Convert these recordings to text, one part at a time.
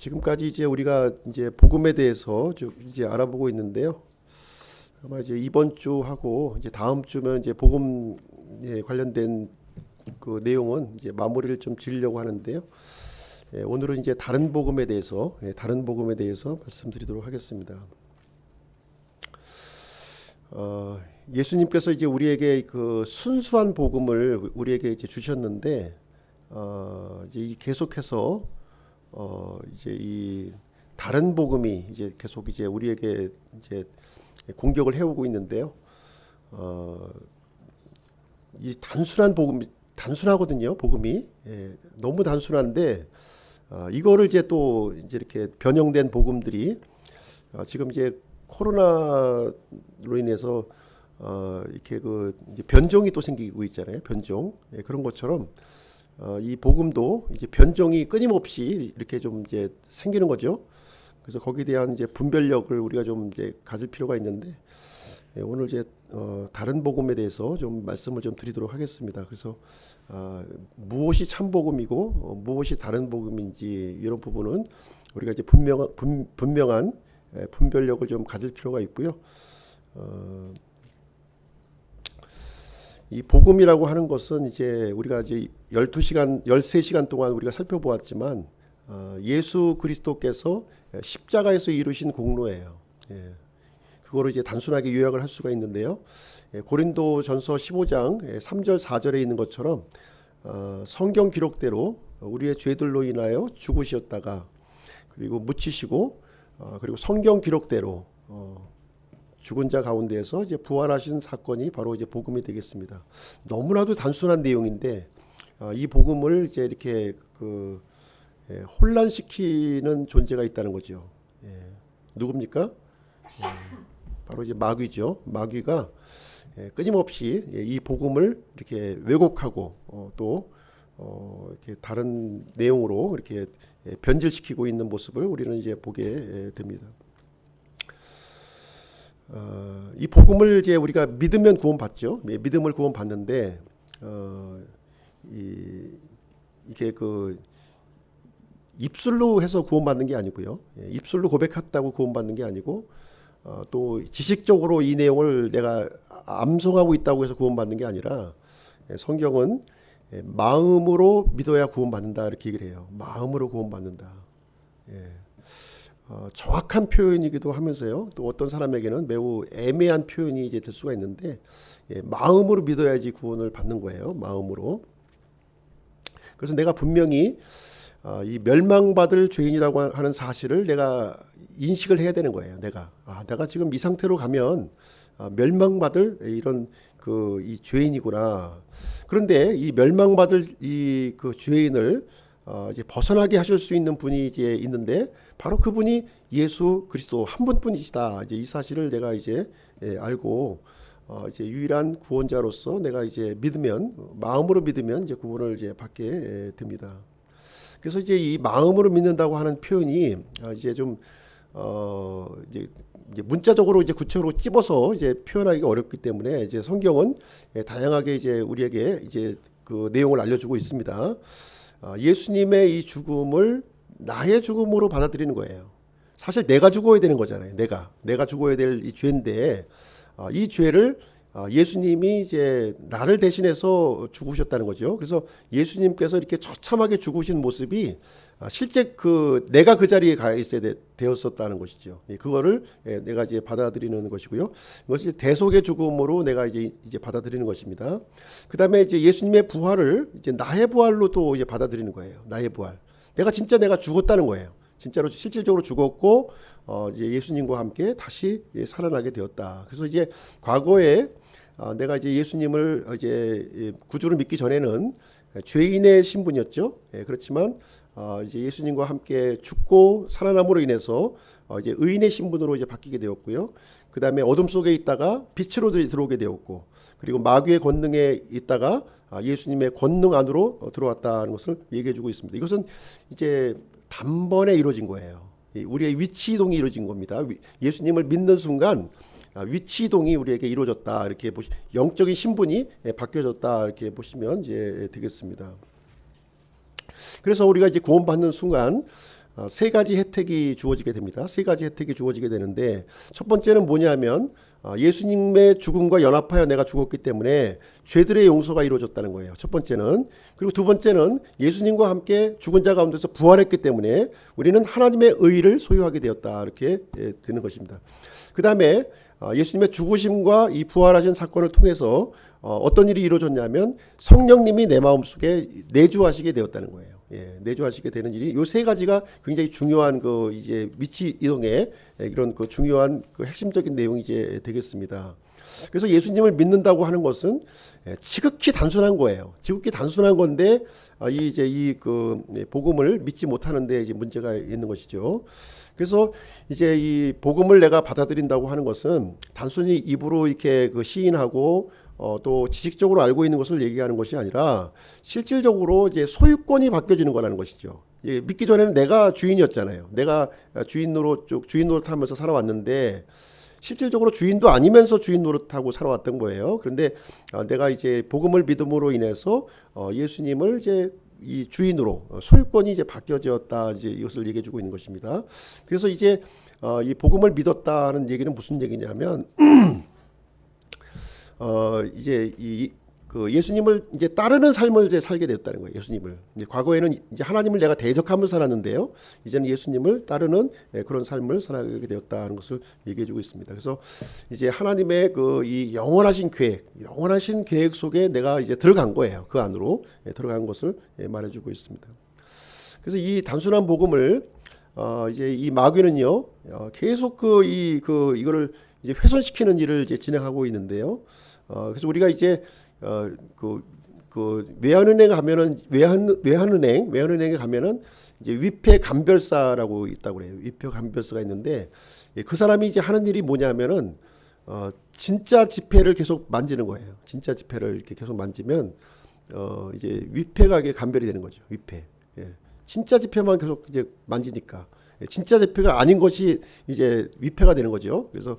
지금까지 이제 우리가 이제 복음에 대해서 좀 이제 알아보고 있는데요. 아마 이제 이번 주하고 이제 다음 주면 이제 복음에 관련된 그 내용은 이제 마무리를 좀 지으려고 하는데요. 오늘은 이제 다른 복음에 대해서 말씀드리도록 하겠습니다. 예수님께서 이제 우리에게 그 순수한 복음을 우리에게 이제 주셨는데, 이제 계속해서 이제 이 다른 복음이 이제 계속 이제 우리에게 이제 공격을 해오고 있는데요. 이 단순한 복음이 단순하거든요. 복음이 너무 단순한데, 이거를 이제 또 이제 이렇게 변형된 복음들이 지금 이제 코로나로 인해서 이렇게 그 이제 변종이 또 생기고 있잖아요. 변종. 그런 것처럼 이 복음도 이제 변종이 끊임없이 이렇게 좀 이제 생기는 거죠. 그래서 거기에 대한 이제 분별력을 우리가 좀 이제 가질 필요가 있는데, 오늘 이제 다른 복음에 대해서 좀 말씀을 좀 드리도록 하겠습니다. 그래서 무엇이 참 복음이고 무엇이 다른 복음인지 이런 부분은 우리가 이제 분명한 분별력을 좀 가질 필요가 있고요. 이 복음이라고 하는 것은 이제 우리가 이제 12시간, 13시간 동안 우리가 살펴보았지만, 예수 그리스도께서 십자가에서 이루신 공로예요. 그거를 이제 단순하게 요약을 할 수가 있는데요. 고린도전서 15장 3절 4절에 있는 것처럼 성경 기록대로 우리의 죄들로 인하여 죽으셨다가 그리고 묻히시고 그리고 성경 기록대로 죽은 자 가운데에서 이제 부활하신 사건이 바로 이제 복음이 되겠습니다. 너무나도 단순한 내용인데 이 복음을 이제 이렇게 혼란시키는 존재가 있다는 거죠. 누굽니까? 바로 이제 마귀죠. 마귀가 끊임없이 이 복음을 이렇게 왜곡하고 또 이렇게 다른 내용으로 이렇게 변질시키고 있는 모습을 우리는 이제 보게 됩니다. 이 복음을 이제 우리가 믿으면 구원받죠. 믿음을 구원받는데 이게 그 입술로 해서 구원받는 게 아니고요. 입술로 고백했다고 구원받는 게 아니고 또 지식적으로 이 내용을 내가 암송하고 있다고 해서 구원받는 게 아니라, 성경은 마음으로 믿어야 구원받는다 이렇게 얘기를 해요. 마음으로 구원받는다. 정확한 표현이기도 하면서요. 또 어떤 사람에게는 매우 애매한 표현이 이제 될 수가 있는데, 마음으로 믿어야지 구원을 받는 거예요. 마음으로. 그래서 내가 분명히 이 멸망받을 죄인이라고 하는 사실을 내가 인식을 해야 되는 거예요. 내가 지금 이 상태로 가면 멸망받을 이런 이 죄인이구나. 그런데 이 멸망받을 이 그 죄인을 이제 벗어나게 하실 수 있는 분이 이제 있는데, 바로 그분이 예수 그리스도 한 분뿐이시다. 이제 이 사실을 내가 이제 알고 이제 유일한 구원자로서 내가 이제 마음으로 믿으면 이제 구원을 이제 받게 됩니다. 그래서 이제 이 마음으로 믿는다고 하는 표현이 이제 좀 이제 문자적으로 이제 구체적으로 찝어서 이제 표현하기가 어렵기 때문에, 이제 성경은 다양하게 이제 우리에게 이제 그 내용을 알려주고 있습니다. 예수님의 이 죽음을 나의 죽음으로 받아들이는 거예요. 사실 내가 죽어야 되는 거잖아요. 내가 죽어야 될 이 죄인데, 이 죄를 예수님이 이제 나를 대신해서 죽으셨다는 거죠. 그래서 예수님께서 이렇게 처참하게 죽으신 모습이 실제 내가 그 자리에 가 있어야 되었었다는 것이죠. 그거를 내가 이제 받아들이는 것이고요. 이것이 대속의 죽음으로 내가 이제 받아들이는 것입니다. 그 다음에 이제 예수님의 부활을 이제 나의 부활로 또 이제 받아들이는 거예요. 나의 부활. 내가 죽었다는 거예요. 진짜로 실질적으로 죽었고 이제 예수님과 함께 다시 살아나게 되었다. 그래서 이제 과거에 내가 이제 예수님을 이제 구주를 믿기 전에는 죄인의 신분이었죠. 그렇지만 이제 예수님과 함께 죽고 살아남으로 인해서 이제 의인의 신분으로 이제 바뀌게 되었고요. 그 다음에 어둠 속에 있다가 빛으로 들어오게 되었고, 그리고 마귀의 권능에 있다가 예수님의 권능 안으로 들어왔다는 것을 얘기해주고 있습니다. 이것은 이제 단번에 이루어진 거예요. 우리의 위치 이동이 이루어진 겁니다. 예수님을 믿는 순간 위치 이동이 우리에게 이루어졌다. 이렇게 영적인 신분이 바뀌어졌다. 이렇게 보시면 이제 되겠습니다. 그래서 우리가 이제 구원받는 순간 세 가지 혜택이 주어지게 됩니다. 세 가지 혜택이 주어지게 되는데 첫 번째는 뭐냐면 예수님의 죽음과 연합하여 내가 죽었기 때문에 죄들의 용서가 이루어졌다는 거예요. 첫 번째는. 그리고 두 번째는 예수님과 함께 죽은 자 가운데서 부활했기 때문에 우리는 하나님의 의를 소유하게 되었다. 이렇게 되는 것입니다. 그 다음에 예수님의 죽으심과 이 부활하신 사건을 통해서 어떤 일이 이루어졌냐면 성령님이 내 마음속에 내주하시게 되었다는 거예요. 예, 내주하시게 되는 일이 요 세 가지가 굉장히 중요한 그 이제 위치 이동의 이런 그 중요한 그 핵심적인 내용이 이제 되겠습니다. 그래서 예수님을 믿는다고 하는 것은 지극히 단순한 거예요. 지극히 단순한 건데 이제 이 그 복음을 믿지 못하는데 이제 문제가 있는 것이죠. 그래서 이제 이 복음을 내가 받아들인다고 하는 것은 단순히 입으로 이렇게 그 시인하고 또 지식적으로 알고 있는 것을 얘기하는 것이 아니라 실질적으로 이제 소유권이 바뀌어지는 거라는 것이죠. 예, 믿기 전에는 내가 주인이었잖아요. 내가 주인 노릇하면서 살아왔는데 실질적으로 주인도 아니면서 주인 노릇하고 살아왔던 거예요. 그런데 내가 이제 복음을 믿음으로 인해서 예수님을 이제 이 주인으로 소유권이 이제 바뀌어졌다. 이제 이것을 얘기해주고 있는 것입니다. 그래서 이제 이 복음을 믿었다는 얘기는 무슨 얘기냐면 이제 그 예수님을 이제 따르는 삶을 이제 살게 되었다는 거예요. 예수님을. 이제 과거에는 이제 하나님을 내가 대적하면서 살았는데요. 이제는 예수님을 따르는 그런 삶을 살아가게 되었다는 것을 얘기해주고 있습니다. 그래서 이제 하나님의 그 이 영원하신 계획 속에 내가 이제 들어간 거예요. 그 안으로 들어간 것을 말해주고 있습니다. 그래서 이 단순한 복음을 이제 이 마귀는요 계속 이거를 이제 훼손시키는 일을 이제 진행하고 있는데요. 그래서 우리가 이제 외환은행에 가면은 이제 위패 감별사라고 있다고 그래요. 위패 감별사가 있는데 그 사람이 이제 하는 일이 뭐냐면은 진짜 지폐를 계속 만지는 거예요. 진짜 지폐를 이렇게 계속 만지면 이제 위패가 이게 감별이 되는 거죠. 위패. 예. 진짜 지폐만 계속 이제 만지니까 진짜 지폐가 아닌 것이 이제 위패가 되는 거죠. 그래서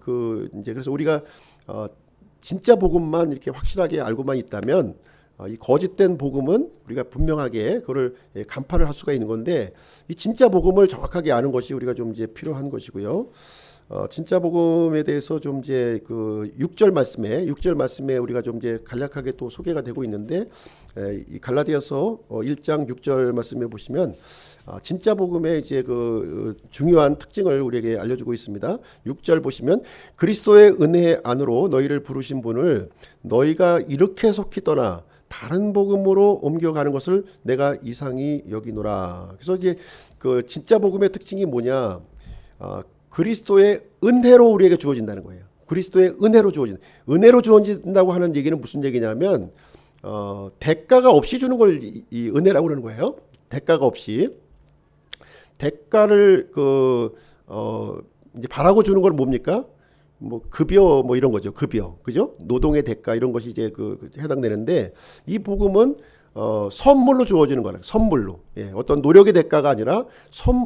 그래서 우리가 진짜 복음만 이렇게 확실하게 알고만 있다면 이 거짓된 복음은 우리가 분명하게 그거를 간파를 할 수가 있는 건데 이 진짜 복음을 정확하게 아는 것이 우리가 좀 이제 필요한 것이고요. 진짜 복음에 대해서 좀 이제 그 6절 말씀에 우리가 좀 이제 간략하게 또 소개가 되고 있는데 이 갈라디아서 1장 6절 말씀에 보시면 진짜 복음의 이제 그 중요한 특징을 우리에게 알려주고 있습니다. 6절 보시면 그리스도의 은혜 안으로 너희를 부르신 분을 너희가 이렇게 속히 떠나 다른 복음으로 옮겨가는 것을 내가 이상히 여기노라. 그래서 이제 그 진짜 복음의 특징이 뭐냐? 그리스도의 은혜로 우리에게 주어진다는 거예요. 그리스도의 은혜로 주어진다고 하는 얘기는 무슨 얘기냐면 대가가 없이 주는 걸 이 은혜라고 그러는 거예요. 대가가 없이. 대가를 이제 바라고 주는 건 뭡니까? 뭐 급여 뭐 이런 거죠. 급여. 그죠? 노동의 대가 이런 것이 이제 해당되는데 이 복음은 선물로 주어지는 거라. 선물로. 예, 어떤 노력의 대가가 아니라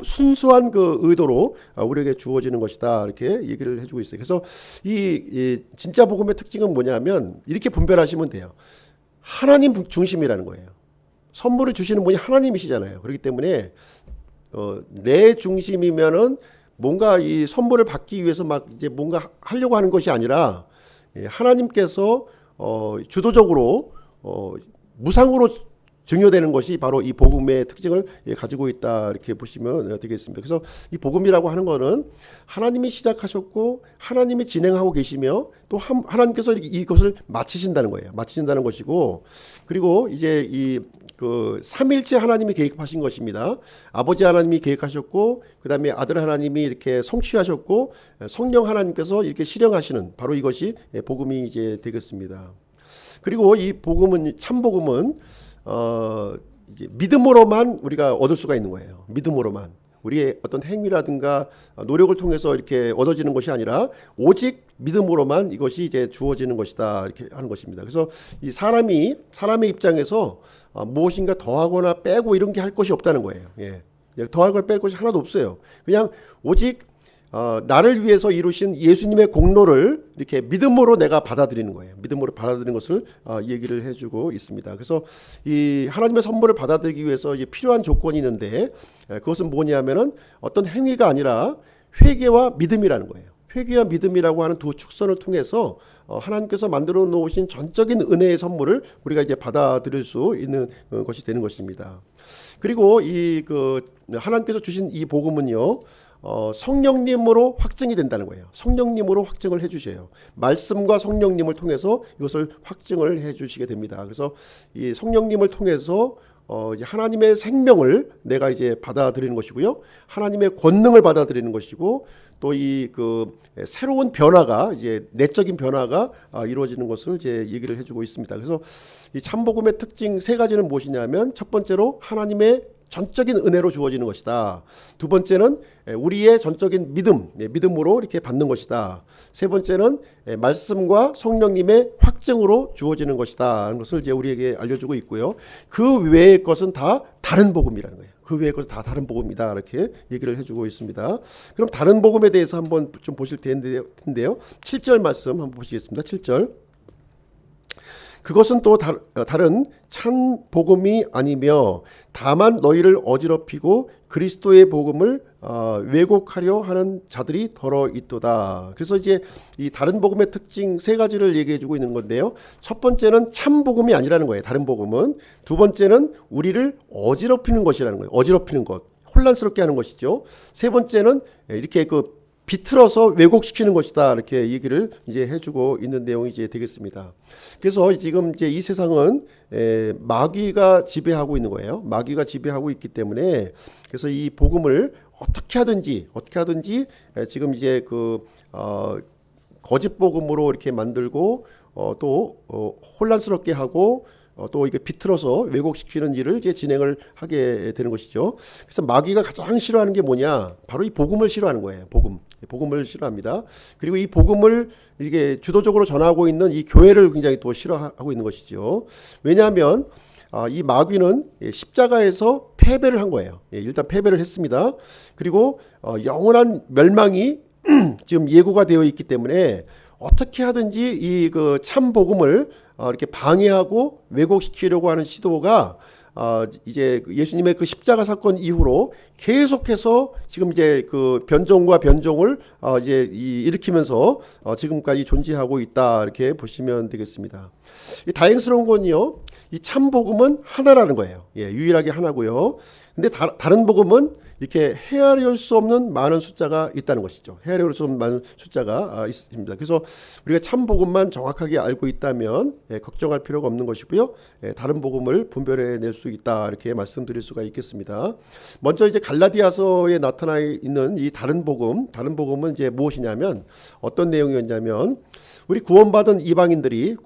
순수한 그 의도로 우리에게 주어지는 것이다. 이렇게 얘기를 해주고 있어요. 그래서 이 진짜 복음의 특징은 뭐냐면 이렇게 분별하시면 돼요. 하나님 중심이라는 거예요. 선물을 주시는 분이 하나님이시잖아요. 그렇기 때문에 내 중심이면은 뭔가 이 선물을 받기 위해서 막 이제 뭔가 하려고 하는 것이 아니라 하나님께서 주도적으로 무상으로 증여되는 것이 바로 이 복음의 특징을 가지고 있다 이렇게 보시면 되겠습니다. 그래서 이 복음이라고 하는 것은 하나님이 시작하셨고 하나님이 진행하고 계시며 또 하나님께서 이것을 마치신다는 거예요. 마치신다는 것이고 그리고 이제 이 그 삼일째 하나님이 계획하신 것입니다. 아버지 하나님이 계획하셨고 그 다음에 아들 하나님이 이렇게 성취하셨고 성령 하나님께서 이렇게 실행하시는 바로 이것이 복음이 이제 되겠습니다. 그리고 이 복음은 참 복음은 이제 믿음으로만 우리가 얻을 수가 있는 거예요. 믿음으로만. 우리의 어떤 행위라든가 노력을 통해서 이렇게 얻어지는 것이 아니라 오직 믿음으로만 이것이 이제 주어지는 것이다 이렇게 하는 것입니다. 그래서 이 사람의 입장에서 무엇인가 더하거나 빼고 이런 게 할 것이 없다는 거예요. 예. 더할 걸 뺄 것이 하나도 없어요. 그냥 오직 나를 위해서 이루신 예수님의 공로를 이렇게 믿음으로 내가 받아들이는 거예요. 믿음으로 받아들이는 것을 얘기를 해주고 있습니다. 그래서 이 하나님의 선물을 받아들이기 위해서 이제 필요한 조건이 있는데 그것은 뭐냐면은 어떤 행위가 아니라 회개와 믿음이라는 거예요. 회개와 믿음이라고 하는 두 축선을 통해서 하나님께서 만들어 놓으신 전적인 은혜의 선물을 우리가 이제 받아들일 수 있는 것이 되는 것입니다. 그리고 이 하나님께서 주신 이 복음은요, 성령님으로 확증이 된다는 거예요. 성령님으로 확증을 해주셔요. 말씀과 성령님을 통해서 이것을 확증을 해주시게 됩니다. 그래서 이 성령님을 통해서 이제 하나님의 생명을 내가 이제 받아들이는 것이고요, 하나님의 권능을 받아들이는 것이고, 또 이 새로운 변화가 이제 내적인 변화가 이루어지는 것을 이제 얘기를 해주고 있습니다. 그래서 이 참복음의 특징 세 가지는 무엇이냐면, 첫 번째로 하나님의 전적인 은혜로 주어지는 것이다. 두 번째는 우리의 전적인 믿음으로 이렇게 받는 것이다. 세 번째는 말씀과 성령님의 확증으로 주어지는 것이다 하는 것을 이제 우리에게 알려주고 있고요. 그 외의 것은 다 다른 복음이라는 거예요. 그 외의 것은 다 다른 복음이다 이렇게 얘기를 해주고 있습니다. 그럼 다른 복음에 대해서 한번 좀 보실 텐데요. 7절 말씀 한번 보시겠습니다. 7절. 그것은 또 다른 참 복음이 아니며 다만 너희를 어지럽히고 그리스도의 복음을 왜곡하려 하는 자들이 더러 있도다. 그래서 이제 이 다른 복음의 특징 세 가지를 얘기해 주고 있는 건데요. 첫 번째는 참 복음이 아니라는 거예요. 다른 복음은. 두 번째는 우리를 어지럽히는 것이라는 거예요. 어지럽히는 것, 혼란스럽게 하는 것이죠. 세 번째는 이렇게 비틀어서 왜곡시키는 것이다 이렇게 얘기를 이제 해주고 있는 내용이 이제 되겠습니다. 그래서 지금 이제 이 세상은 마귀가 지배하고 있는 거예요. 마귀가 지배하고 있기 때문에 그래서 이 복음을 어떻게 하든지 지금 이제 거짓 복음으로 이렇게 만들고 또 혼란스럽게 하고 또 이게 비틀어서 왜곡시키는 일을 이제 진행을 하게 되는 것이죠. 그래서 마귀가 가장 싫어하는 게 뭐냐? 바로 이 복음을 싫어하는 거예요. 복음을 싫어합니다. 그리고 이 복음을 이게 주도적으로 전하고 있는 이 교회를 굉장히 또 싫어하고 있는 것이죠. 왜냐하면 이 마귀는 십자가에서 패배를 한 거예요. 일단 패배를 했습니다. 그리고 영원한 멸망이 지금 예고가 되어 있기 때문에 어떻게 하든지 이 참 복음을 이렇게 방해하고 왜곡시키려고 하는 시도가 이제 예수님의 그 십자가 사건 이후로 계속해서 지금 이제 변종과 변종을 이제 일으키면서 지금까지 존재하고 있다 이렇게 보시면 되겠습니다. 이 다행스러운 건요, 이 참 복음은 하나라는 거예요. 유일하게 하나고요. 근데 다른 복음은 이렇게 헤아릴 수 없는 많은 숫자가 있다는 것이죠. 헤아릴 수 없는 많은 숫자가 있습니다. 그래서 우리가 참 복음만 정확하게 알고 있다면 걱정할 필요가 없는 것이고요. 다른 복음을 분별해 낼 수 있다 이렇게 말씀드릴 수가 있겠습니다. 먼저 이제 갈라디아서에 나타나 있는 이 다른 복음은 이제 무엇이냐면 어떤 내용이었냐면 우리 구원받은 이방인들이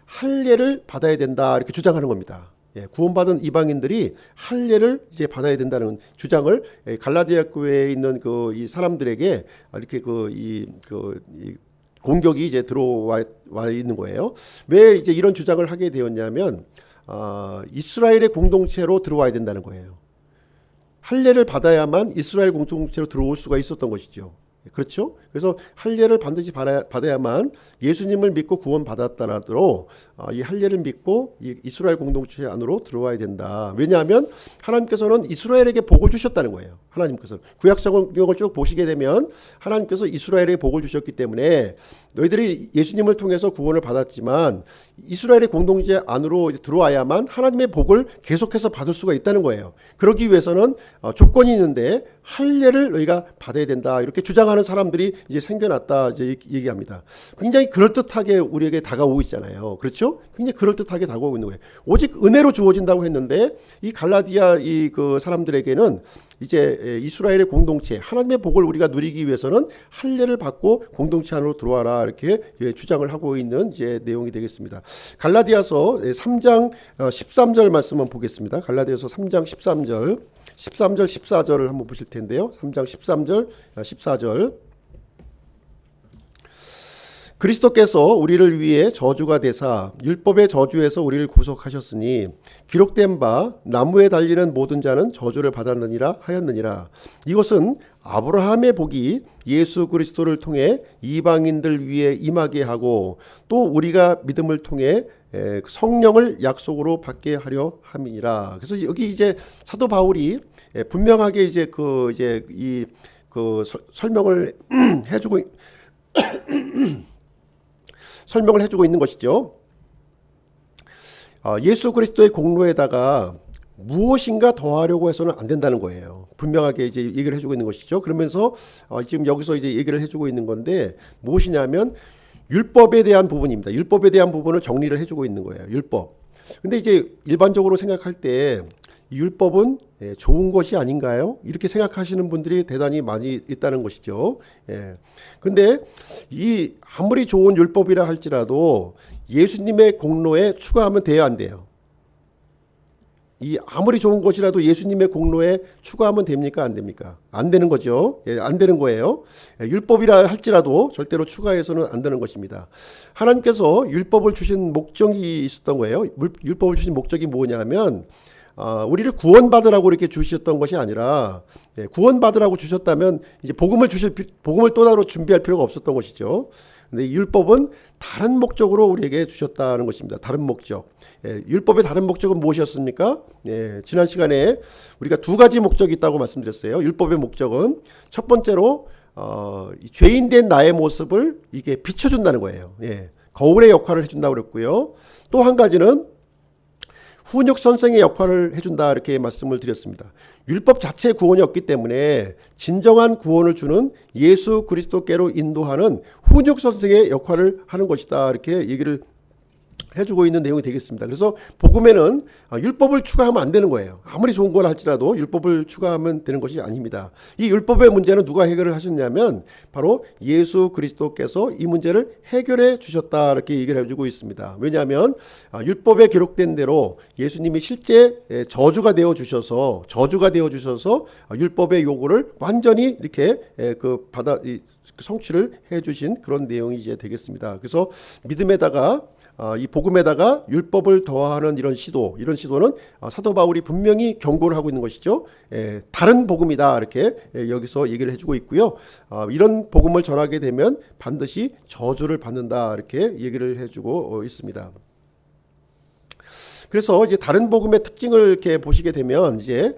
할례를 받아야 된다 이렇게 주장하는 겁니다. 구원받은 이방인들이 할례를 이제 받아야 된다는 주장을 갈라디아 교회에 있는 이 사람들에게 이렇게 이 공격이 이제 들어와 있는 거예요. 왜 이제 이런 주장을 하게 되었냐면 이스라엘의 공동체로 들어와야 된다는 거예요. 할례를 받아야만 이스라엘 공동체로 들어올 수가 있었던 것이죠. 그렇죠? 그래서 할례를 반드시 받아야만 예수님을 믿고 구원받았더라도 이 할례를 믿고 이 이스라엘 공동체 안으로 들어와야 된다. 왜냐하면 하나님께서는 이스라엘에게 복을 주셨다는 거예요. 하나님께서 구약 성경을 쭉 보시게 되면 하나님께서 이스라엘에게 복을 주셨기 때문에 너희들이 예수님을 통해서 구원을 받았지만 이스라엘의 공동체 안으로 들어와야만 하나님의 복을 계속해서 받을 수가 있다는 거예요. 그러기 위해서는 조건이 있는데 할례를 너희가 받아야 된다. 이렇게 주장하는 사람들이 이제 생겨났다 이제 얘기합니다. 굉장히 그럴듯하게 우리에게 다가오고 있잖아요. 그렇죠? 굉장히 그럴듯하게 다가오고 있는 거예요. 오직 은혜로 주어진다고 했는데 이 갈라디아 사람들에게는 이제 이스라엘의 공동체 하나님의 복을 우리가 누리기 위해서는 할례를 받고 공동체 안으로 들어와라 이렇게 주장을 하고 있는 이제 내용이 되겠습니다. 갈라디아서 3장 13절 말씀을 보겠습니다. 갈라디아서 3장 13절 14절을 한번 보실 텐데요. 3장 13절 14절 그리스도께서 우리를 위해 저주가 되사 율법의 저주에서 우리를 구속하셨으니 기록된 바 나무에 달리는 모든 자는 저주를 받았느니라 하였느니라. 이것은 아브라함의 복이 예수 그리스도를 통해 이방인들 위에 임하게 하고 또 우리가 믿음을 통해 성령을 약속으로 받게 하려 함이니라. 그래서 여기 이제 사도 바울이 분명하게 이제 설명을 해주고 있는 것이죠. 예수 그리스도의 공로에다가 무엇인가 더하려고 해서는 안 된다는 거예요. 분명하게 이제 얘기를 해주고 있는 것이죠. 그러면서 지금 여기서 이제 얘기를 해주고 있는 건데 무엇이냐면 율법에 대한 부분입니다. 율법에 대한 부분을 정리를 해주고 있는 거예요. 율법. 근데 이제 일반적으로 생각할 때 율법은 좋은 것이 아닌가요? 이렇게 생각하시는 분들이 대단히 많이 있다는 것이죠. 근데 이 아무리 좋은 율법이라 할지라도 예수님의 공로에 추가하면 돼야 안 돼요. 이 아무리 좋은 것이라도 예수님의 공로에 추가하면 됩니까? 안 됩니까? 안 되는 거죠. 안 되는 거예요. 율법이라 할지라도 절대로 추가해서는 안 되는 것입니다. 하나님께서 율법을 주신 목적이 있었던 거예요. 율법을 주신 목적이 뭐냐면 우리를 구원받으라고 이렇게 주셨던 것이 아니라 구원받으라고 주셨다면 이제 복음을 또 따로 준비할 필요가 없었던 것이죠. 근데 율법은 다른 목적으로 우리에게 주셨다는 것입니다. 다른 목적. 율법의 다른 목적은 무엇이었습니까? 지난 시간에 우리가 두 가지 목적이 있다고 말씀드렸어요. 율법의 목적은 첫 번째로 죄인된 나의 모습을 이게 비춰준다는 거예요. 거울의 역할을 해준다고 그랬고요. 또 한 가지는 훈육 선생의 역할을 해준다 이렇게 말씀을 드렸습니다. 율법 자체의 구원이 없기 때문에 진정한 구원을 주는 예수 그리스도께로 인도하는 훈육 선생의 역할을 하는 것이다 이렇게 얘기를 해주고 있는 내용이 되겠습니다. 그래서 복음에는 율법을 추가하면 안 되는 거예요. 아무리 좋은 걸 할지라도 율법을 추가하면 되는 것이 아닙니다. 이 율법의 문제는 누가 해결을 하셨냐면 바로 예수 그리스도께서 이 문제를 해결해 주셨다 이렇게 얘기를 해주고 있습니다. 왜냐하면 율법에 기록된 대로 예수님이 실제 저주가 되어 주셔서 율법의 요구를 완전히 이렇게 성취를 해주신 그런 내용이 이제 되겠습니다. 그래서 믿음에다가 이 복음에다가 율법을 더하는 이런 시도는 사도 바울이 분명히 경고를 하고 있는 것이죠. 다른 복음이다 이렇게 여기서 얘기를 해주고 있고요. 이런 복음을 전하게 되면 반드시 저주를 받는다 이렇게 얘기를 해주고 있습니다. 그래서 이제 다른 복음의 특징을 이렇게 보시게 되면 이제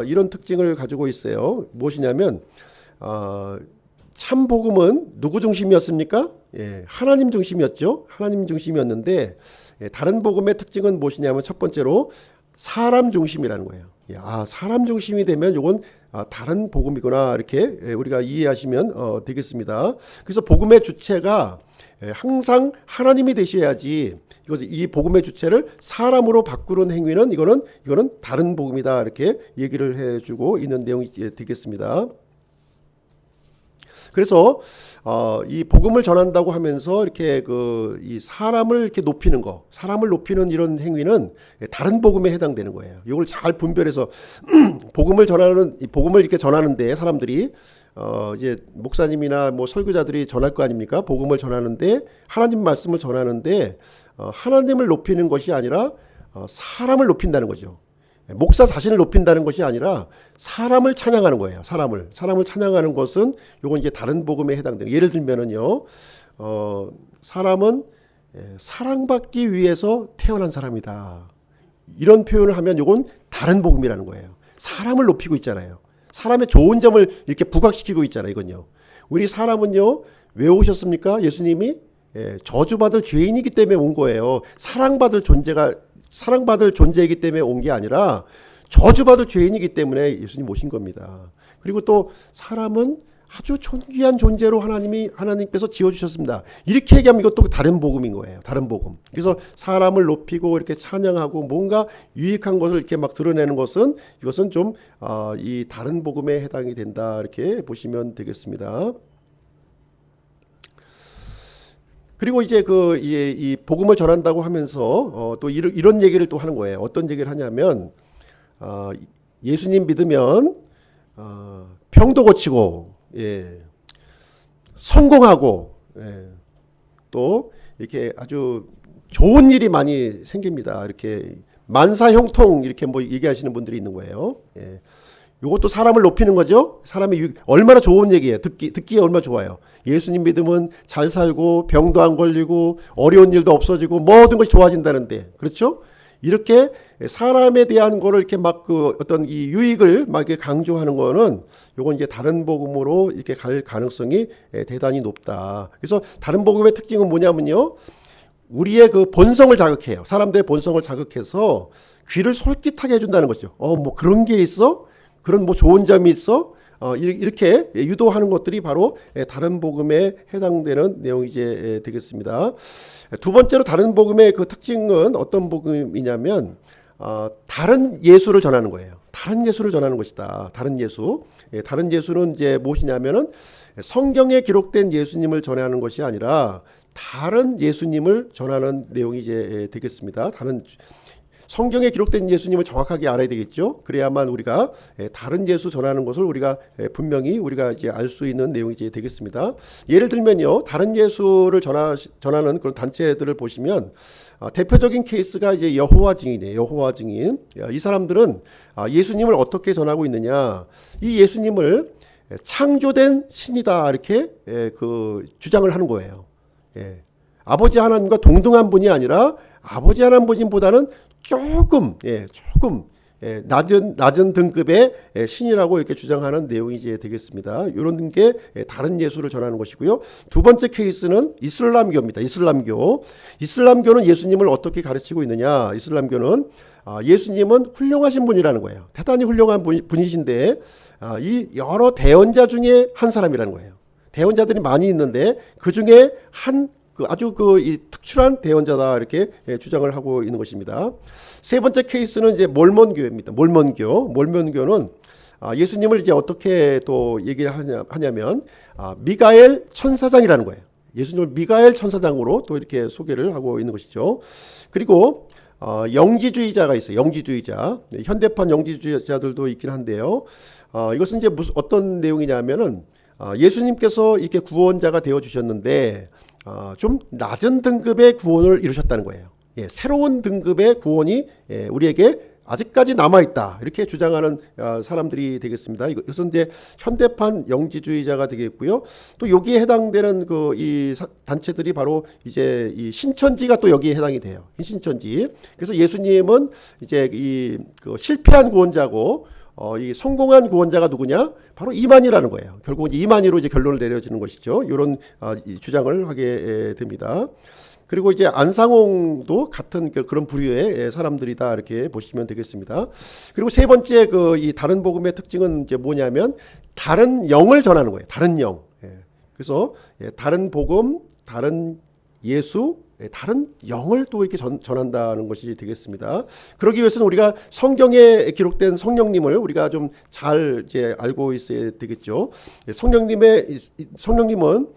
이런 특징을 가지고 있어요. 무엇이냐면 참 복음은 누구 중심이었습니까? 하나님 중심이었죠. 하나님 중심이었는데 다른 복음의 특징은 무엇이냐면 첫 번째로 사람 중심이라는 거예요. 사람 중심이 되면 이건 다른 복음이구나 이렇게 우리가 이해하시면 되겠습니다. 그래서 복음의 주체가 항상 하나님이 되셔야지 이 복음의 주체를 사람으로 바꾸는 행위는 이거는 다른 복음이다 이렇게 얘기를 해주고 있는 내용이 되겠습니다. 그래서 이 복음을 전한다고 하면서 이렇게 이 사람을 이렇게 높이는 사람을 높이는 이런 행위는 다른 복음에 해당되는 거예요. 이걸 잘 분별해서 복음을 이렇게 전하는데 사람들이 이제 목사님이나 뭐 설교자들이 전할 거 아닙니까? 복음을 전하는데 하나님 말씀을 전하는데 하나님을 높이는 것이 아니라 사람을 높인다는 거죠. 목사 자신을 높인다는 것이 아니라 사람을 찬양하는 거예요. 사람을 찬양하는 것은 요건 이제 다른 복음에 해당되는. 예를 들면은요, 사람은 사랑받기 위해서 태어난 사람이다. 이런 표현을 하면 요건 다른 복음이라는 거예요. 사람을 높이고 있잖아요. 사람의 좋은 점을 이렇게 부각시키고 있잖아요. 이건요. 우리 사람은요, 왜 오셨습니까? 예수님이 저주받을 죄인이기 때문에 온 거예요. 사랑받을 존재이기 때문에 온 게 아니라 저주받을 죄인이기 때문에 예수님 오신 겁니다. 그리고 또 사람은 아주 존귀한 존재로 하나님께서 지어주셨습니다. 이렇게 얘기하면 이것도 다른 복음인 거예요. 다른 복음. 그래서 사람을 높이고 이렇게 찬양하고 뭔가 유익한 것을 이렇게 막 드러내는 것은 이것은 좀 이 다른 복음에 해당이 된다 이렇게 보시면 되겠습니다. 그리고 이제 이 복음을 전한다고 하면서 또 이런 얘기를 또 하는 거예요. 어떤 얘기를 하냐면 예수님 믿으면 병도 고치고 성공하고 또 이렇게 아주 좋은 일이 많이 생깁니다. 이렇게 만사형통 이렇게 뭐 얘기하시는 분들이 있는 거예요. 예. 이것도 사람을 높이는 거죠. 사람이 얼마나 좋은 얘기예요. 듣기에 얼마나 좋아요. 예수님 믿으면 잘 살고 병도 안 걸리고 어려운 일도 없어지고 모든 것이 좋아진다는데, 그렇죠? 이렇게 사람에 대한 거를 이렇게 막 그 어떤 이 유익을 막 이렇게 강조하는 거는 요건 이제 다른 복음으로 이렇게 갈 가능성이 대단히 높다. 그래서 다른 복음의 특징은 뭐냐면요, 우리의 그 본성을 자극해요. 사람들의 본성을 자극해서 귀를 솔깃하게 해준다는 거죠. 뭐 그런 게 있어? 그런 뭐 좋은 점이 있어? 이렇게 유도하는 것들이 바로 다른 복음에 해당되는 내용이 이제 되겠습니다. 두 번째로 다른 복음의 그 특징은 어떤 복음이냐면 다른 예수를 전하는 거예요. 다른 예수를 전하는 것이다. 다른 예수. 다른 예수는 이제 무엇이냐면은 성경에 기록된 예수님을 전하는 것이 아니라 다른 예수님을 전하는 내용이 이제 되겠습니다. 다른 성경에 기록된 예수님을 정확하게 알아야 되겠죠. 그래야만 우리가 다른 예수 전하는 것을 우리가 분명히 우리가 이제 알 수 있는 내용이 이제 되겠습니다. 예를 들면요, 다른 예수를 전하는 그런 단체들을 보시면 대표적인 케이스가 이제 여호와 증인이에요. 여호와 증인. 이 사람들은 예수님을 어떻게 전하고 있느냐? 이 예수님을 창조된 신이다 이렇게 그 주장을 하는 거예요. 아버지 하나님과 동등한 분이 아니라 아버지 하나님보다는 조금 낮은 등급의 신이라고 이렇게 주장하는 내용이 이제 되겠습니다. 이런 게 다른 예수를 전하는 것이고요. 두 번째 케이스는 이슬람교입니다. 이슬람교는 예수님을 어떻게 가르치고 있느냐? 이슬람교는 예수님은 훌륭하신 분이라는 거예요. 대단히 훌륭한 분이신데 이 여러 대언자 중에 한 사람이라는 거예요. 대언자들이 많이 있는데 그 중에 아주 이 특출한 대언자다 이렇게 주장을 하고 있는 것입니다. 세 번째 케이스는 이제 몰몬교입니다. 몰몬교는 예수님을 이제 어떻게 또 얘기를 하냐면 미가엘 천사장이라는 거예요. 예수님을 미가엘 천사장으로 또 이렇게 소개를 하고 있는 것이죠. 그리고 영지주의자가 있어요. 영지주의자. 현대판 영지주의자들도 있긴 한데요. 이것은 이제 어떤 내용이냐면은 예수님께서 이렇게 구원자가 되어 주셨는데 좀 낮은 등급의 구원을 이루셨다는 거예요. 새로운 등급의 구원이 우리에게 아직까지 남아있다 이렇게 주장하는 사람들이 되겠습니다. 이것은 이제 현대판 영지주의자가 되겠고요. 또 여기에 해당되는 이 단체들이 바로 이제 이 신천지가 또 여기에 해당이 돼요. 신천지. 그래서 예수님은 이제 그 실패한 구원자고 이 성공한 구원자가 누구냐? 바로 이만희라는 거예요. 결국은 이만희로 이제 결론을 내려지는 것이죠. 이런 주장을 하게 됩니다. 그리고 이제 안상홍도 같은 그런 부류의 사람들이다 이렇게 보시면 되겠습니다. 그리고 세 번째 이 다른 복음의 특징은 이제 뭐냐면 다른 영을 전하는 거예요. 다른 영. 그래서 다른 복음, 다른 예수, 다른 영을 또 이렇게 전한다는 것이 되겠습니다. 그러기 위해서는 우리가 성경에 기록된 성령님을 우리가 좀 잘 이제 알고 있어야 되겠죠. 성령님은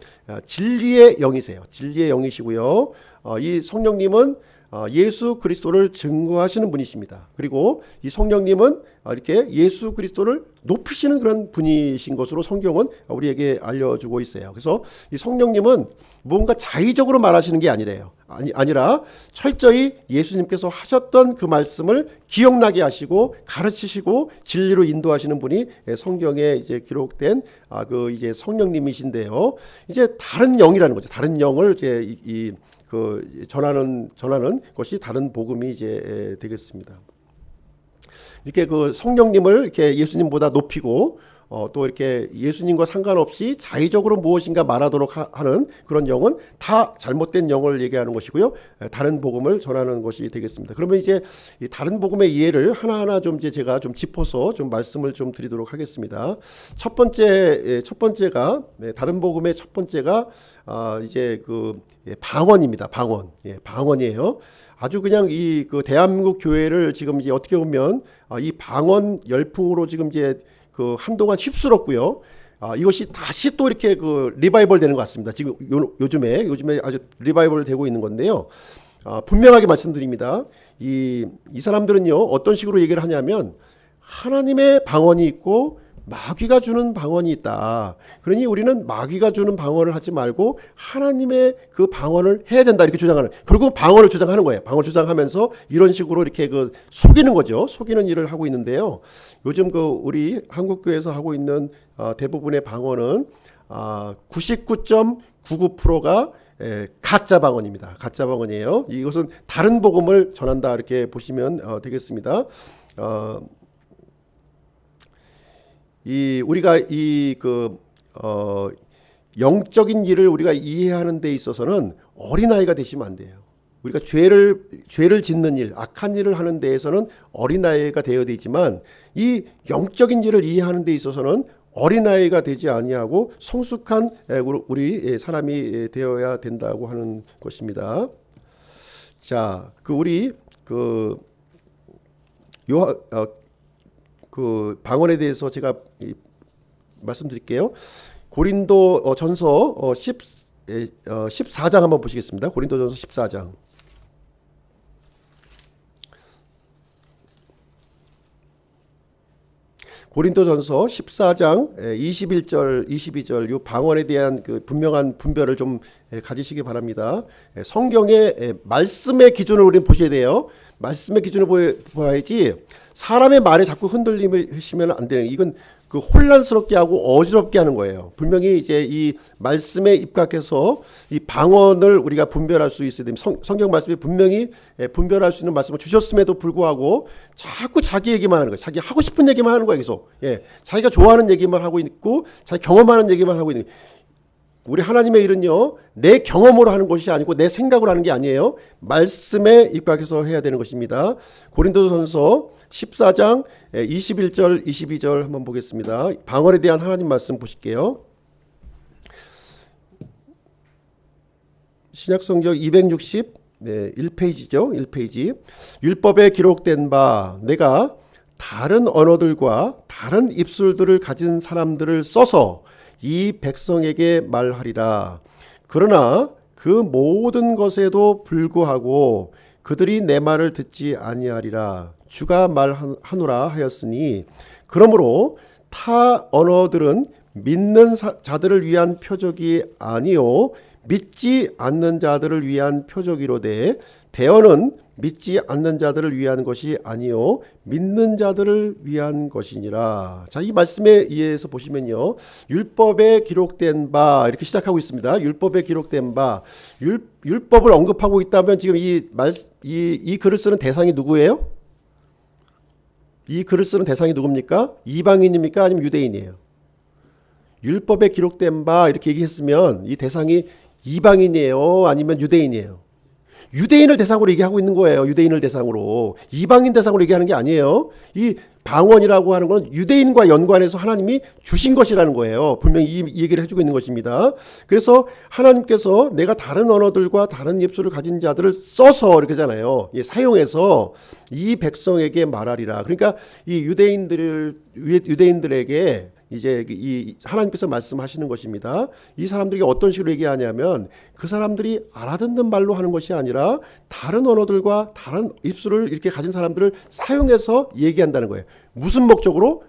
진리의 영이세요. 진리의 영이시고요. 이 성령님은 예수 그리스도를 증거하시는 분이십니다. 그리고 이 성령님은 이렇게 예수 그리스도를 높이시는 그런 분이신 것으로 성경은 우리에게 알려주고 있어요. 그래서 이 성령님은 뭔가 자의적으로 말하시는 게 아니래요. 아니라 철저히 예수님께서 하셨던 그 말씀을 기억나게 하시고 가르치시고 진리로 인도하시는 분이 성경에 이제 기록된 이제 성령님이신데요. 이제 다른 영이라는 거죠. 다른 영을 이제 전하는 것이 다른 복음이 이제 되겠습니다. 이렇게 그 성령님을 이렇게 예수님보다 높이고 또 이렇게 예수님과 상관없이 자의적으로 무엇인가 말하도록 하는 그런 영은 다 잘못된 영을 얘기하는 것이고요. 다른 복음을 전하는 것이 되겠습니다. 그러면 이제 이 다른 복음의 이해를 하나하나 좀 이제 제가 좀 짚어서 좀 말씀을 좀 드리도록 하겠습니다. 첫 번째가 다른 복음의 첫 번째가 이제 방언입니다. 방언이에요. 아주 그냥 그 대한민국 교회를 지금 이제 어떻게 보면 이 방언 열풍으로 지금 이제 한동안 휩쓸었고요. 이것이 다시 또 이렇게 리바이벌 되는 것 같습니다. 지금 요즘에 아주 리바이벌 되고 있는 건데요. 분명하게 말씀드립니다. 이 사람들은요, 어떤 식으로 얘기를 하냐면 하나님의 방언이 있고 마귀가 주는 방언이 있다. 그러니 우리는 마귀가 주는 방언을 하지 말고 하나님의 그 방언을 해야 된다. 이렇게 주장하는, 결국 방언을 주장하는 거예요. 방언 주장하면서 이런 식으로 이렇게 그 속이는 거죠. 속이는 일을 하고 있는데요. 요즘 그 우리 한국교회에서 하고 있는 대부분의 방언은 99.99%가 가짜 방언입니다. 가짜 방언이에요. 이것은 다른 복음을 전한다 이렇게 보시면 되겠습니다. 우리가 영적인 일을 우리가 이해하는 데 있어서는 어린아이가 되시면 안 돼요. 우리가 죄를 짓는 일, 악한 일을 하는 데에서는 어린아이가 되어야 되지만 이 영적인 일을 이해하는 데 있어서는 어린아이가 되지 아니하고 성숙한 우리 사람이 되어야 된다고 하는 것입니다. 자, 우리 방언에 대해서 제가 말씀드릴게요. 고린도 전서 14장 한번 보시겠습니다. 고린도 전서 14장. 고린도전서 14장 21절 22절 이 방언에 대한 그 분명한 분별을 좀 가지시기 바랍니다. 성경의 말씀의 기준을 우리는 보셔야 돼요. 말씀의 기준을 보아야지 사람의 말에 자꾸 흔들림을 하시면 안 되는, 이건 그 혼란스럽게 하고 어지럽게 하는 거예요. 분명히 이제 이 말씀에 입각해서 이 방언을 우리가 분별할 수 있어야 됩니다. 성경 말씀이 분명히 분별할 수 있는 말씀을 주셨음에도 불구하고 자꾸 자기 얘기만 하는 거예요. 자기 하고 싶은 얘기만 하는 거예요. 계속. 자기가 좋아하는 얘기만 하고 있고 자기 경험하는 얘기만 하고 있는 거예요. 우리 하나님의 일은요, 내 경험으로 하는 것이 아니고 내 생각으로 하는 게 아니에요. 말씀에 입각해서 해야 되는 것입니다. 고린도전서 14장 21절 22절 한번 보겠습니다. 방언에 대한 하나님 말씀 보실게요. 신약성경 261페이지죠. 1페이지. 율법에 기록된 바 내가 다른 언어들과 다른 입술들을 가진 사람들을 써서 이 백성에게 말하리라. 그러나 그 모든 것에도 불구하고 그들이 내 말을 듣지 아니하리라. 주가 말하노라 하였으니, 그러므로 타 언어들은 믿는 자들을 위한 표적이 아니요 믿지 않는 자들을 위한 표적이로되, 대언은 믿지 않는 자들을 위한 것이 아니요 믿는 자들을 위한 것이니라. 자, 이 말씀에 의해서 보시면요, 율법에 기록된 바 이렇게 시작하고 있습니다. 율법에 기록된 바, 율법을 언급하고 있다면 지금 이 글을 쓰는 대상이 누구예요? 이 글을 쓰는 대상이 누굽니까? 이방인입니까? 아니면 유대인이에요? 율법에 기록된 바 이렇게 얘기했으면 이 대상이 이방인이에요? 아니면 유대인이에요? 유대인을 대상으로 얘기하고 있는 거예요. 유대인을 대상으로. 이방인 대상으로 얘기하는 게 아니에요. 이 방언이라고 하는 건 유대인과 연관해서 하나님이 주신 것이라는 거예요. 분명히 이 얘기를 해주고 있는 것입니다. 그래서 하나님께서 내가 다른 언어들과 다른 입술을 가진 자들을 써서 이렇게 하잖아요. 사용해서 이 백성에게 말하리라. 그러니까 이 유대인들에게 이제 이 하나님께서 말씀하시는 것입니다. 이 사람들에게 어떤 식으로 얘기하냐면 그 사람들이 알아듣는 말로 하는 것이 아니라 다른 언어들과 다른 입술을 이렇게 가진 사람들을 사용해서 얘기한다는 거예요. 무슨 목적으로?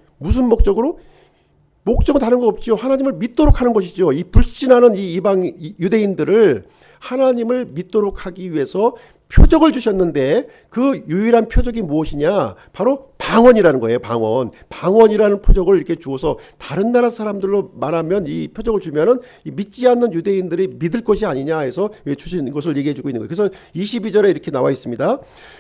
목적은 다른 거 없죠. 하나님을 믿도록 하는 것이죠. 이 불신하는 이 유대인들을 하나님을 믿도록 하기 위해서 표적을 주셨는데 그 유일한 표적이 무엇이냐? 바로 방언이라는 거예요. 방언이라는 표적을 이렇게 주어서 다른 나라 사람들로 말하면 이 표적을 주면은 이 믿지 않는 유대인들이 믿을 것이 아니냐 해서 주신 것을 얘기해 주고 있는 거예요. 그래서 22절에 이렇게 나와 있습니다.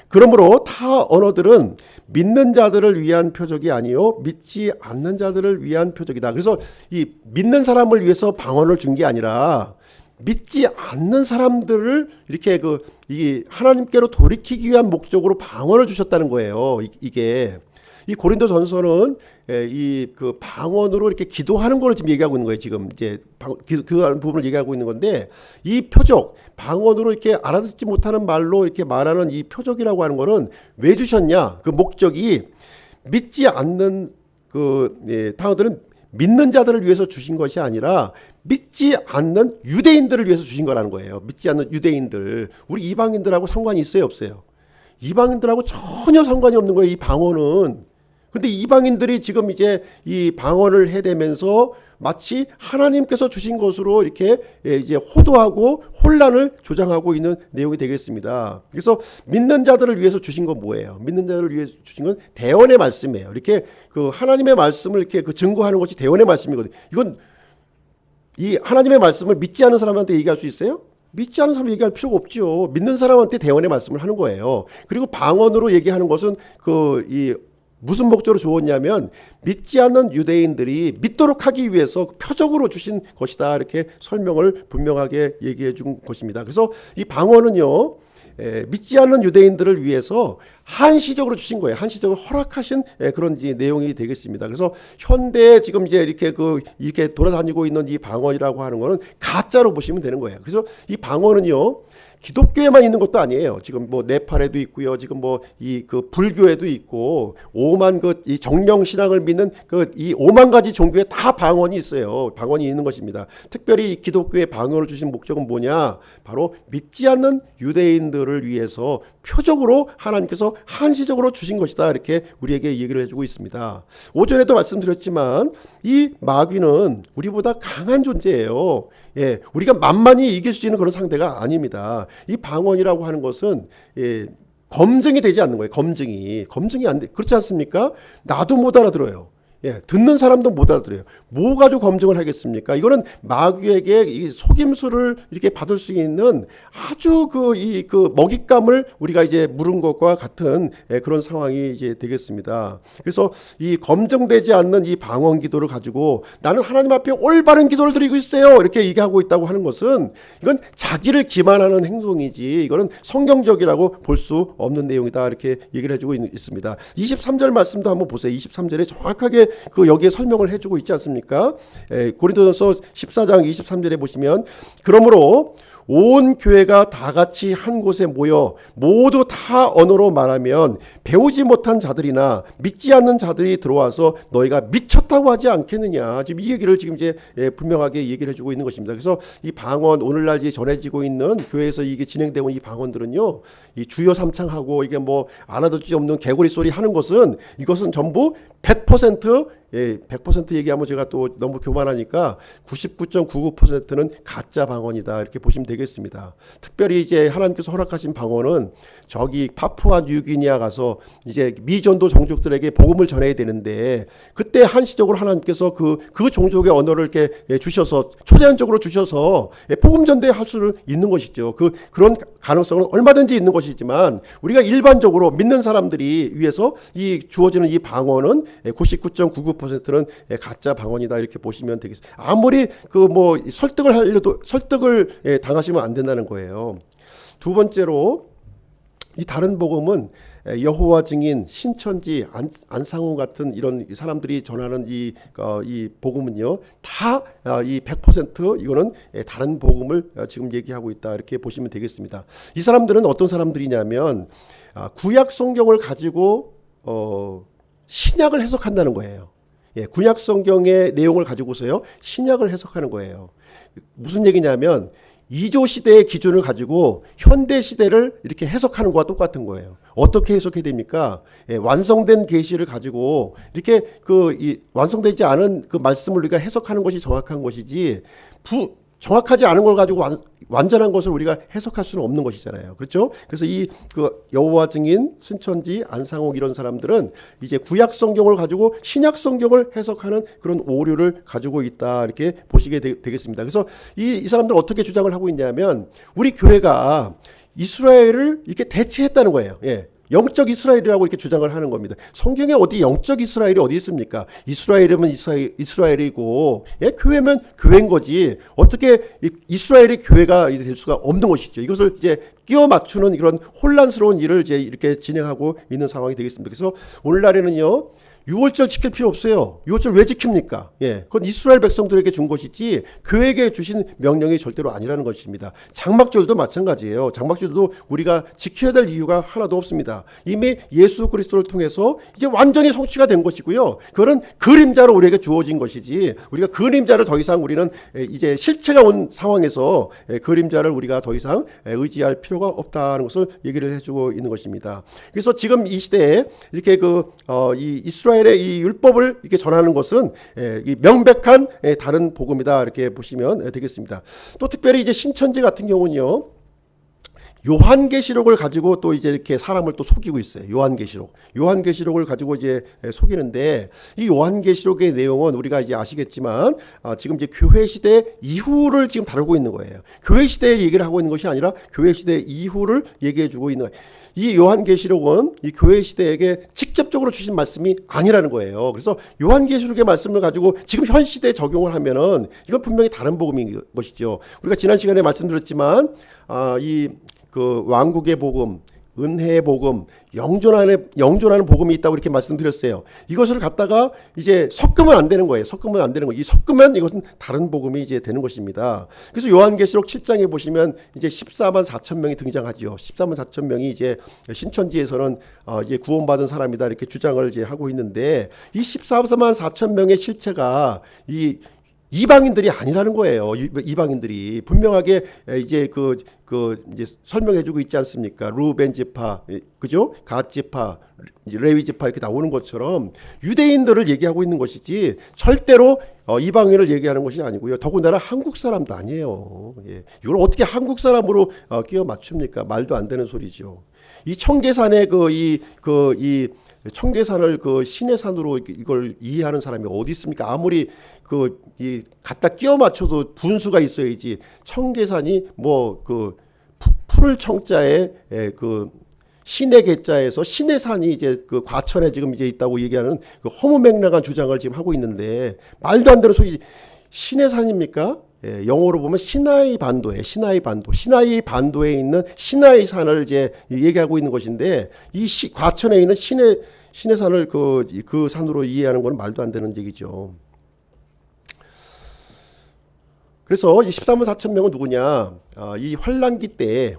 그러므로 타 언어들은 믿는 자들을 위한 표적이 아니요 믿지 않는 자들을 위한 표적이다. 그래서 이 믿는 사람을 위해서 방언을 준 게 아니라 믿지 않는 사람들을 이렇게 이 하나님께로 돌이키기 위한 목적으로 방언을 주셨다는 거예요. 이게 이 고린도전서는 이 방언으로 이렇게 기도하는 걸 지금 얘기하고 있는 거예요. 지금 이제 기도하는 부분을 얘기하고 있는 건데, 이 표적, 방언으로 이렇게 알아듣지 못하는 말로 이렇게 말하는 이 표적이라고 하는 거는 왜 주셨냐? 그 목적이 믿지 않는 타워들은 믿는 자들을 위해서 주신 것이 아니라 믿지 않는 유대인들을 위해서 주신 거라는 거예요. 믿지 않는 유대인들. 우리 이방인들하고 상관이 있어요, 없어요? 이방인들하고 전혀 상관이 없는 거예요. 이 방언은. 근데 이방인들이 지금 이제 이 방언을 해대면서 마치 하나님께서 주신 것으로 이렇게 이제 호도하고 혼란을 조장하고 있는 내용이 되겠습니다. 그래서 믿는 자들을 위해서 주신 건 뭐예요? 믿는 자들을 위해서 주신 건 대언의 말씀이에요. 이렇게 그 하나님의 말씀을 이렇게 그 증거하는 것이 대언의 말씀이거든요. 이건 이 하나님의 말씀을 믿지 않는 사람한테 얘기할 수 있어요? 믿지 않는 사람 얘기할 필요가 없죠. 믿는 사람한테 대언의 말씀을 하는 거예요. 그리고 방언으로 얘기하는 것은 무슨 목적으로 주었냐면 믿지 않는 유대인들이 믿도록 하기 위해서 표적으로 주신 것이다. 이렇게 설명을 분명하게 얘기해 준 것입니다. 그래서 이 방언은요, 믿지 않는 유대인들을 위해서 한시적으로 주신 거예요. 한시적으로 허락하신 그런 이제 내용이 되겠습니다. 그래서 현대에 지금 이제 이렇게 돌아다니고 있는 이 방언이라고 하는 거는 가짜로 보시면 되는 거예요. 그래서 이 방언은요, 기독교에만 있는 것도 아니에요. 지금 뭐 네팔에도 있고요. 지금 뭐 불교에도 있고 5만 이 정령 신앙을 믿는 이 5만 가지 종교에 다 방언이 있어요. 방언이 있는 것입니다. 특별히 기독교에 방언을 주신 목적은 뭐냐? 바로 믿지 않는 유대인들을 위해서 표적으로 하나님께서 한시적으로 주신 것이다. 이렇게 우리에게 얘기를 해주고 있습니다. 오전에도 말씀드렸지만 이 마귀는 우리보다 강한 존재예요. 예, 우리가 만만히 이길 수 있는 그런 상대가 아닙니다. 이 방언이라고 하는 것은 검증이 되지 않는 거예요. 검증이 안 돼. 그렇지 않습니까? 나도 못 알아들어요. 예, 듣는 사람도 못 알아들어요. 뭐 가지고 검증을 하겠습니까? 이거는 마귀에게 이 속임수를 이렇게 받을 수 있는 아주 먹잇감을 우리가 이제 물은 것과 같은 그런 상황이 이제 되겠습니다. 그래서 이 검증되지 않는 이 방언 기도를 가지고 나는 하나님 앞에 올바른 기도를 드리고 있어요. 이렇게 얘기하고 있다고 하는 것은 이건 자기를 기만하는 행동이지 이거는 성경적이라고 볼 수 없는 내용이다. 이렇게 얘기를 해주고 있습니다. 23절 말씀도 한번 보세요. 23절에 정확하게 여기에 설명을 해주고 있지 않습니까? 고린도전서 14장 23절에 보시면 그러므로 온 교회가 다 같이 한 곳에 모여 모두 다 언어로 말하면 배우지 못한 자들이나 믿지 않는 자들이 들어와서 너희가 미쳤다고 하지 않겠느냐. 지금 이 얘기를 지금 이제 분명하게 얘기를 해주고 있는 것입니다. 그래서 이 방언 오늘날 이제 전해지고 있는 교회에서 이게 진행되고 있는 이 방언들은요, 이 주여 삼창하고 이게 뭐 알아듣을 수 없는 개구리 소리 하는 것은 이것은 전부 100% 100% 얘기하면 제가 또 너무 교만하니까 99.99%는 가짜 방언이다. 이렇게 보시면 되겠습니다. 특별히 이제 하나님께서 허락하신 방언은 저기 파푸아 뉴기니아 가서 이제 미전도 종족들에게 복음을 전해야 되는데 그때 한시적으로 하나님께서 그 종족의 언어를 이렇게 주셔서 초제한적으로 주셔서 복음 전대할 수 있는 것이죠. 그런 가능성은 얼마든지 있는 것이지만 우리가 일반적으로 믿는 사람들이 위해서 이 주어지는 이 방언은 99.99%는 가짜 방언이다. 이렇게 보시면 되겠습니다. 아무리 설득을 하려도 설득을 당하시면 안 된다는 거예요. 두 번째로 이 다른 복음은 여호와 증인, 신천지, 안상훈 같은 이런 사람들이 전하는 이 복음은요, 다 이 100% 이거는 다른 복음을 지금 얘기하고 있다. 이렇게 보시면 되겠습니다. 이 사람들은 어떤 사람들이냐면 구약 성경을 가지고 신약을 해석한다는 거예요. 예, 구약 성경의 내용을 가지고서요, 신약을 해석하는 거예요. 무슨 얘기냐면 이조 시대의 기준을 가지고 현대 시대를 이렇게 해석하는 것과 똑같은 거예요. 어떻게 해석해야 됩니까? 예, 완성된 계시를 가지고 이렇게 완성되지 않은 그 말씀을 우리가 해석하는 것이 정확한 것이지 정확하지 않은 걸 가지고 완전한 것을 우리가 해석할 수는 없는 것이잖아요. 그렇죠? 그래서 여호와 증인, 신천지, 안상옥 이런 사람들은 이제 구약 성경을 가지고 신약 성경을 해석하는 그런 오류를 가지고 있다. 이렇게 보시게 되겠습니다. 그래서 이 사람들은 어떻게 주장을 하고 있냐면 우리 교회가 이스라엘을 이렇게 대체했다는 거예요. 예. 영적 이스라엘이라고 이렇게 주장을 하는 겁니다. 성경에 어디 영적 이스라엘이 어디 있습니까? 이스라엘이면 이스라엘이고, 예? 교회면 교회인 거지. 어떻게 이스라엘의 교회가 될 수가 없는 것이죠. 이것을 이제 끼워 맞추는 이런 혼란스러운 일을 이제 이렇게 진행하고 있는 상황이 되겠습니다. 그래서 오늘날에는요, 6월절 지킬 필요 없어요. 6월절 왜 지킵니까? 예, 그건 이스라엘 백성들에게 준 것이지 교회에게 주신 명령이 절대로 아니라는 것입니다. 장막절도 마찬가지예요. 장막절도 우리가 지켜야 될 이유가 하나도 없습니다. 이미 예수 그리스도를 통해서 이제 완전히 성취가 된 것이고요. 그거는 그림자로 우리에게 주어진 것이지 우리가 그림자를 더 이상 우리는 이제 실체가 온 상황에서 그림자를 우리가 더 이상 의지할 필요가 없다는 것을 얘기를 해주고 있는 것입니다. 그래서 지금 이 시대에 이렇게 이 이스라엘 이스라엘의 이 율법을 이렇게 전하는 것은 이 명백한 다른 복음이다 이렇게 보시면 되겠습니다. 또 특별히 이제 신천지 같은 경우는요. 요한계시록을 가지고 또 이제 이렇게 사람을 또 속이고 있어요. 요한계시록을 가지고 이제 속이는데 이 요한계시록의 내용은 우리가 이제 아시겠지만 지금 이제 교회 시대 이후를 지금 다루고 있는 거예요. 교회 시대의 얘기를 하고 있는 것이 아니라 교회 시대 이후를 얘기해 주고 있는 거예요. 이 요한계시록은 이 교회 시대에게 직접적으로 주신 말씀이 아니라는 거예요. 그래서 요한계시록의 말씀을 가지고 지금 현 시대에 적용을 하면은 이건 분명히 다른 복음인 것이죠. 우리가 지난 시간에 말씀드렸지만 그 왕국의 복음, 은혜의 복음, 영존하는 복음이 있다고 이렇게 말씀드렸어요. 이것을 갖다가 이제 섞으면 안 되는 거예요. 이 섞으면 이것은 다른 복음이 이제 되는 것입니다. 그래서 요한계시록 7장에 보시면 이제 14만 4천 명이 등장하죠. 14만 4천 명이 이제 신천지에서는 이제 구원받은 사람이다 이렇게 주장을 이제 하고 있는데 이 14만 4천 명의 실체가 이방인들이 아니라는 거예요. 이방인들이 분명하게 이제 이제 설명해주고 있지 않습니까? 루벤 지파, 그죠? 갓 지파, 레위 지파 이렇게 나오는 것처럼 유대인들을 얘기하고 있는 것이지 절대로 이방인을 얘기하는 것이 아니고요. 더군다나 한국 사람도 아니에요. 예. 이걸 어떻게 한국 사람으로 끼워 맞춥니까? 말도 안 되는 소리죠. 이 청계산의 이 청계산을 그 신의 산으로 이걸 이해하는 사람이 어디 있습니까? 아무리 갖다 끼워 맞춰도 분수가 있어야지. 청계산이 풀을 청자에 그 신의 계자에서 신의 산이 이제 그 과천에 지금 이제 있다고 얘기하는 그 허무맹랑한 주장을 지금 하고 있는데 말도 안 되는 소리지. 신의 산입니까? 예, 영어로 보면 시나이 반도에 시나이 있는 시나이 산을 이제 얘기하고 있는 것인데 과천에 있는 신의 산을 그 산으로 이해하는 건 말도 안 되는 얘기죠. 그래서 이 14만 4천 명은 누구냐? 이 환란기 때에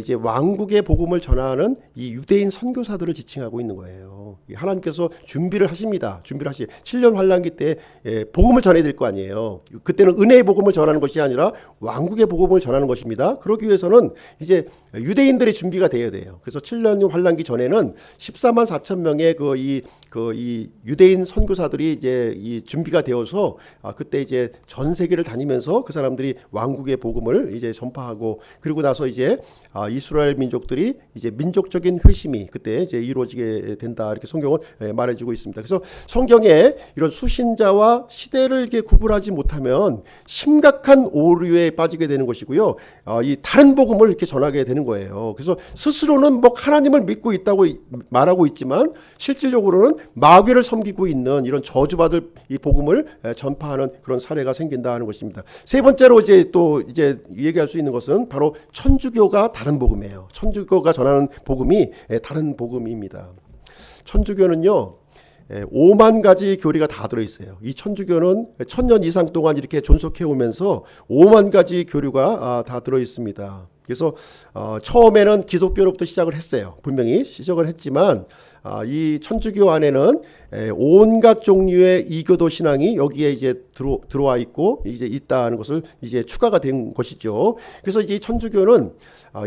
이제 왕국의 복음을 전하는 이 유대인 선교사들을 지칭하고 있는 거예요. 하나님께서 준비를 하십니다. 7년 환란기 때 복음을 전해야 될 거 아니에요. 그때는 은혜의 복음을 전하는 것이 아니라 왕국의 복음을 전하는 것입니다. 그러기 위해서는 이제 유대인들의 준비가 되어야 돼요. 그래서 7년 환란기 전에는 14만 4천 명의 이 유대인 선교사들이 이제 이 준비가 되어서 그때 이제 전 세계를 다니면서 그 사람들이 왕국의 복음을 이제 전파하고 그리고 나서 이제 이스라엘 민족들이 이제 민족적인 회심이 그때 이제 이루어지게 된다 이렇게 성경은 말해주고 있습니다. 그래서 성경에 이런 수신자와 시대를 이렇게 구분하지 못하면 심각한 오류에 빠지게 되는 것이고요. 이 다른 복음을 이렇게 전하게 되는 거예요. 그래서 스스로는 하나님을 믿고 있다고 말하고 있지만 실질적으로는 마귀를 섬기고 있는 이런 저주받을 이 복음을 전파하는 그런 사례가 생긴다 하는 것입니다. 세 번째로 이제 얘기할 수 있는 것은 바로 천주교가 다른 복음이에요. 천주교가 전하는 복음이 다른 복음입니다. 천주교는요. 5만 가지 교리가 다 들어있어요. 이 천주교는 1000년 이상 동안 이렇게 존속해 오면서 5만 가지 교류가 다 들어있습니다. 그래서 처음에는 기독교로부터 시작을 했어요. 분명히 시작을 했지만 이 천주교 안에는 온갖 종류의 이교도 신앙이 여기에 이제 들어와 있고 이제 있다는 것을 이제 추가가 된 것이죠. 그래서 이제 천주교는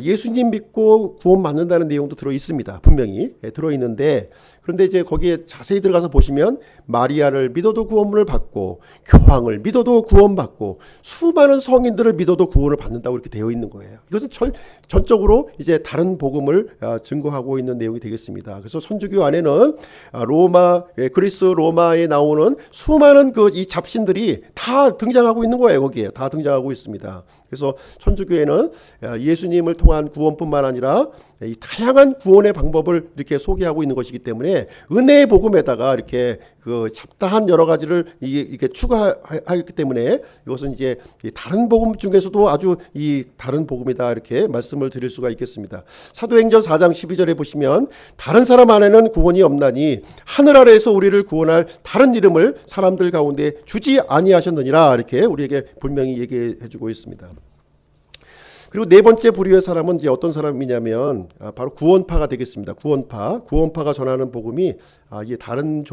예수님 믿고 구원 받는다는 내용도 들어 있습니다. 분명히 들어 있는데 그런데 이제 거기에 자세히 들어가서 보시면 마리아를 믿어도 구원을 받고 교황을 믿어도 구원받고 수많은 성인들을 믿어도 구원을 받는다고 이렇게 되어 있는 거예요. 이것은 전적으로 이제 다른 복음을 증거하고 있는 내용이 되겠습니다. 그래서 천주교 안에는 그리스 로마에 나오는 수많은 이 잡신들이 다 등장하고 있는 거예요. 거기에 다 등장하고 있습니다. 그래서 천주교회는 예수님을 통한 구원뿐만 아니라 이 다양한 구원의 방법을 이렇게 소개하고 있는 것이기 때문에 은혜의 복음에다가 이렇게 잡다한 여러 가지를 이렇게 추가하기 때문에 이것은 이제 다른 복음 중에서도 아주 이 다른 복음이다 이렇게 말씀을 드릴 수가 있겠습니다. 사도행전 4장 12절에 보시면 다른 사람 안에는 구원이 없나니 하늘 아래에서 우리를 구원할 다른 이름을 사람들 가운데 주지 아니하셨느니라 이렇게 우리에게 분명히 얘기해 주고 있습니다. 그리고 네 번째 부류의 사람은 이제 어떤 사람이냐면 바로 구원파가 되겠습니다. 구원파가 전하는 복음이 이게 다른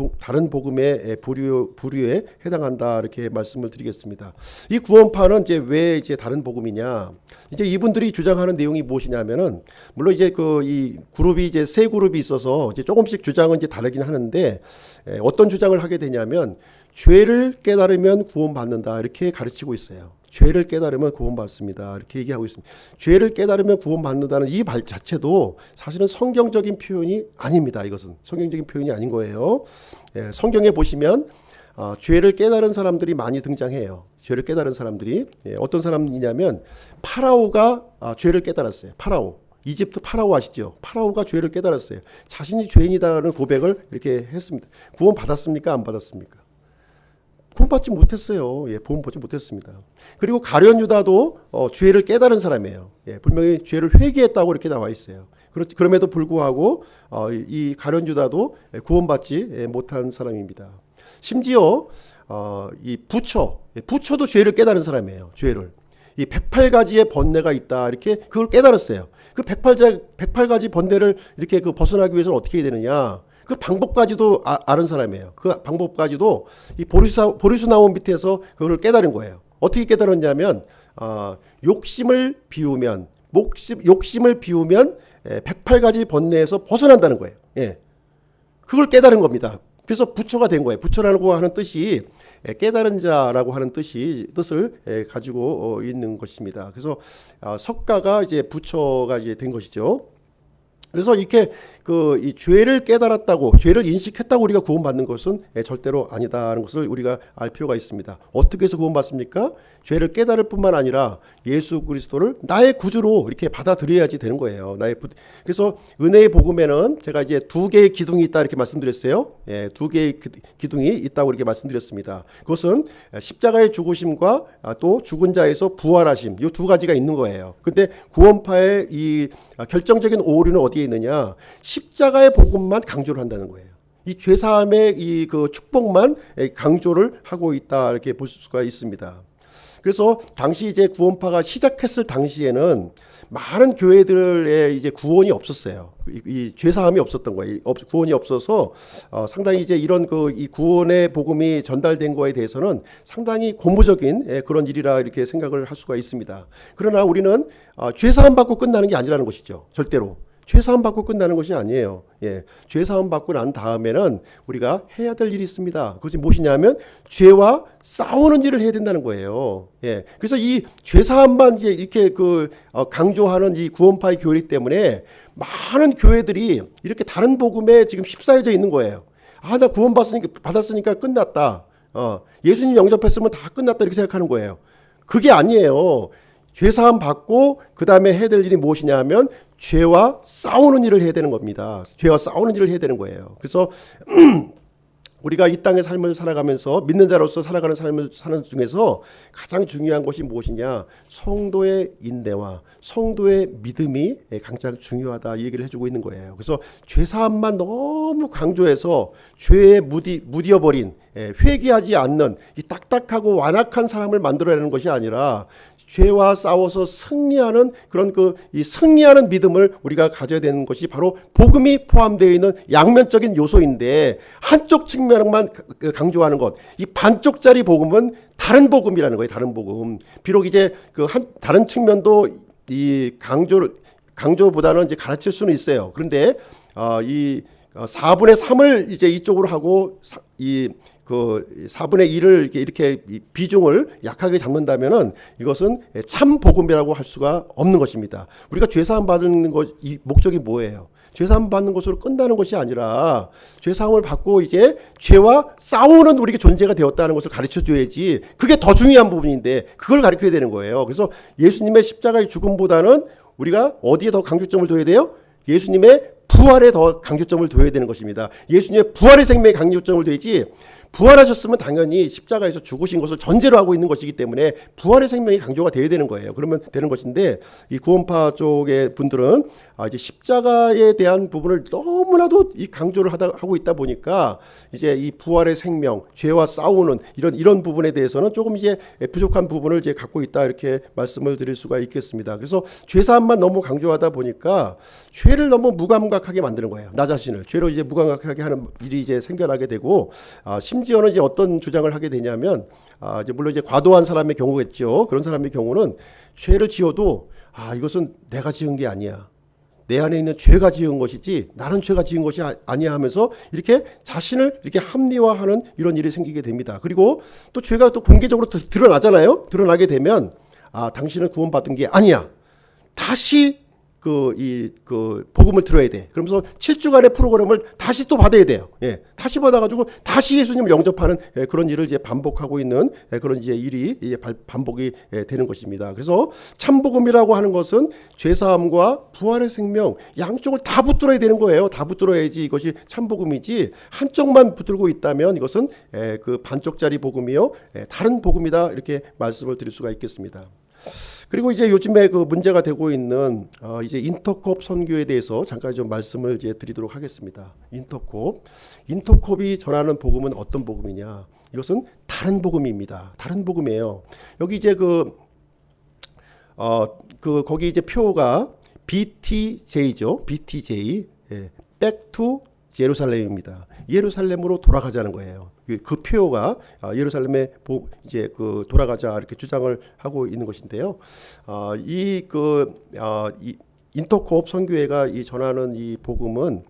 복음의 부류에 해당한다 이렇게 말씀을 드리겠습니다. 이 구원파는 이제 왜 이제 다른 복음이냐? 이제 이분들이 주장하는 내용이 무엇이냐면은 물론 이제 이 그룹이 이제 세 그룹이 있어서 이제 조금씩 주장은 이제 다르긴 하는데 어떤 주장을 하게 되냐면 죄를 깨달으면 구원받는다 이렇게 가르치고 있어요. 죄를 깨달으면 구원받습니다. 이렇게 얘기하고 있습니다. 죄를 깨달으면 구원받는다는 이 말 자체도 사실은 성경적인 표현이 아닙니다. 이것은 성경적인 표현이 아닌 거예요. 성경에 보시면 죄를 깨달은 사람들이 많이 등장해요. 죄를 깨달은 사람들이 어떤 사람이냐면 파라오가 죄를 깨달았어요. 파라오. 이집트 파라오 아시죠? 파라오가 죄를 깨달았어요. 자신이 죄인이다라는 고백을 이렇게 했습니다. 구원 받았습니까? 안 받았습니까? 구원받지 못했어요. 구원받지 못했습니다. 그리고 가룟 유다도 죄를 깨달은 사람이에요. 분명히 죄를 회개했다고 이렇게 나와 있어요. 그럼에도 불구하고 이 가룟 유다도 구원받지 못한 사람입니다. 심지어 이 부처도 죄를 깨달은 사람이에요. 죄를. 이 108가지의 번뇌가 있다 이렇게 그걸 깨달았어요. 그 108가지 번뇌를 이렇게 벗어나기 위해서는 어떻게 해야 되느냐? 그 방법까지도 아는 사람이에요. 그 방법까지도 이 보리수 나무 밑에서 그걸 깨달은 거예요. 어떻게 깨달았냐면 욕심을 비우면 108가지 번뇌에서 벗어난다는 거예요. 그걸 깨달은 겁니다. 그래서 부처가 된 거예요. 부처라고 하는 뜻이 깨달은 자라고 하는 뜻을 가지고 있는 것입니다. 그래서 석가가 이제 부처가 이제 된 것이죠. 그래서 이렇게 이 죄를 깨달았다고, 죄를 인식했다고 우리가 구원받는 것은 절대로 아니다라는 것을 우리가 알 필요가 있습니다. 어떻게 해서 구원받습니까? 죄를 깨달을 뿐만 아니라 예수 그리스도를 나의 구주로 이렇게 받아들여야지 되는 거예요. 그래서 은혜의 복음에는 제가 이제 두 개의 기둥이 있다 이렇게 말씀드렸어요. 두 개의 기둥이 있다고 이렇게 말씀드렸습니다. 그것은 십자가의 죽으심과 또 죽은 자에서 부활하심, 이 두 가지가 있는 거예요. 근데 구원파의 이 결정적인 오류는 어디에 있느냐? 십자가의 복음만 강조를 한다는 거예요. 이 죄사함의 그 축복만 강조를 하고 있다 이렇게 볼 수가 있습니다. 그래서 당시 이제 구원파가 시작했을 당시에는 많은 교회들의 이제 구원이 없었어요. 이 죄사함이 없었던 거예요. 구원이 없어서 상당히 이제 이런 이 구원의 복음이 전달된 거에 대해서는 상당히 고무적인 그런 일이라 이렇게 생각을 할 수가 있습니다. 그러나 우리는 죄사함 받고 끝나는 게 아니라는 것이죠. 절대로. 죄사함 받고 끝나는 것이 아니에요. 죄사함 받고 난 다음에는 우리가 해야 될 일이 있습니다. 그것이 무엇이냐면 죄와 싸우는 일을 해야 된다는 거예요. 그래서 이 죄사함만 이렇게 강조하는 이 구원파의 교리 때문에 많은 교회들이 이렇게 다른 복음에 지금 휩싸여져 있는 거예요. 나 구원 받았으니까 끝났다. 예수님 영접했으면 다 끝났다 이렇게 생각하는 거예요. 그게 아니에요. 죄사함 받고 그 다음에 해야 될 일이 무엇이냐 하면 죄와 싸우는 일을 해야 되는 겁니다. 죄와 싸우는 일을 해야 되는 거예요. 그래서 우리가 이 땅의 삶을 살아가면서 믿는 자로서 살아가는 삶을 사는 중에서 가장 중요한 것이 무엇이냐? 성도의 인내와 성도의 믿음이 가장 중요하다 이 얘기를 해주고 있는 거예요. 그래서 죄사함만 너무 강조해서 죄에 무디어버린 회개하지 않는 이 딱딱하고 완악한 사람을 만들어내는 것이 아니라 죄와 싸워서 승리하는 그런 이 승리하는 믿음을 우리가 가져야 되는 것이 바로 복음이 포함되어 있는 양면적인 요소인데 한쪽 측면만 강조하는 것, 이 반쪽짜리 복음은 다른 복음이라는 거예요. 다른 복음. 비록 이제 다른 측면도 이 강조보다는 이제 가르칠 수는 있어요. 그런데 이 4분의 3을 이제 이쪽으로 하고 이 4분의 1을 이렇게 비중을 약하게 잡는다면은 이것은 참 복음이라고 할 수가 없는 것입니다. 우리가 죄사함 받는 이 목적이 뭐예요? 죄사함 받는 것으로 끝나는 것이 아니라 죄사함을 받고 이제 죄와 싸우는 우리가 존재가 되었다는 것을 가르쳐 줘야지. 그게 더 중요한 부분인데 그걸 가르쳐야 되는 거예요. 그래서 예수님의 십자가의 죽음보다는 우리가 어디에 더 강조점을 둬야 돼요? 예수님의 부활에 더 강조점을 둬야 되는 것입니다. 예수님의 부활의 생명에 강조점을 둬야지, 부활하셨으면 당연히 십자가에서 죽으신 것을 전제로 하고 있는 것이기 때문에 부활의 생명이 강조가 되어야 되는 거예요. 그러면 되는 것인데, 이 구원파 쪽의 분들은 이제 십자가에 대한 부분을 너무나도 이 강조를 하고 있다 보니까 이제 이 부활의 생명, 죄와 싸우는 이런 부분에 대해서는 조금 이제 부족한 부분을 이제 갖고 있다, 이렇게 말씀을 드릴 수가 있겠습니다. 그래서 죄사함만 너무 강조하다 보니까 죄를 너무 무감각하게 만드는 거예요. 나 자신을 죄로 이제 무감각하게 하는 일이 이제 생겨나게 되고, 심지어는 이제 어떤 주장을 하게 되냐면, 이제 물론 이제 과도한 사람의 경우겠죠. 그런 사람의 경우는 죄를 지어도 이것은 내가 지은 게 아니야, 내 안에 있는 죄가 지은 것이지 나는 죄가 지은 것이 아니야 하면서 이렇게 자신을 이렇게 합리화하는 이런 일이 생기게 됩니다. 그리고 또 죄가 또 공개적으로 드러나잖아요. 드러나게 되면 당신은 구원받은 게 아니야, 다시 그 복음을 들어야 돼. 그러면서 7주간의 프로그램을 다시 또 받아야 돼요. 다시 받아가지고 다시 예수님을 영접하는 그런 일을 이제 반복하고 있는 그런 이제 일이 이제 반복이 되는 것입니다. 그래서 참복음이라고 하는 것은 죄사함과 부활의 생명 양쪽을 다 붙들어야 되는 거예요. 다 붙들어야지 이것이 참복음이지, 한쪽만 붙들고 있다면 이것은 그 반쪽짜리 복음이요, 다른 복음이다, 이렇게 말씀을 드릴 수가 있겠습니다. 그리고 이제 요즘에 그 문제가 되고 있는 이제 인터콥 선교에 대해서 잠깐 좀 말씀을 이제 드리도록 하겠습니다. 인터콥이 전하는 복음은 어떤 복음이냐? 이것은 다른 복음입니다. 다른 복음이에요. 여기 이제 거기 이제 표가 BTJ죠. BTJ, Back to 예루살렘입니다. 예루살렘으로 돌아가자는 거예요. 그 표가 예루살렘에 이제 돌아가자, 이렇게 주장을 하고 있는 것인데요. 이 인터콥 선교회가 이 전하는 이 복음은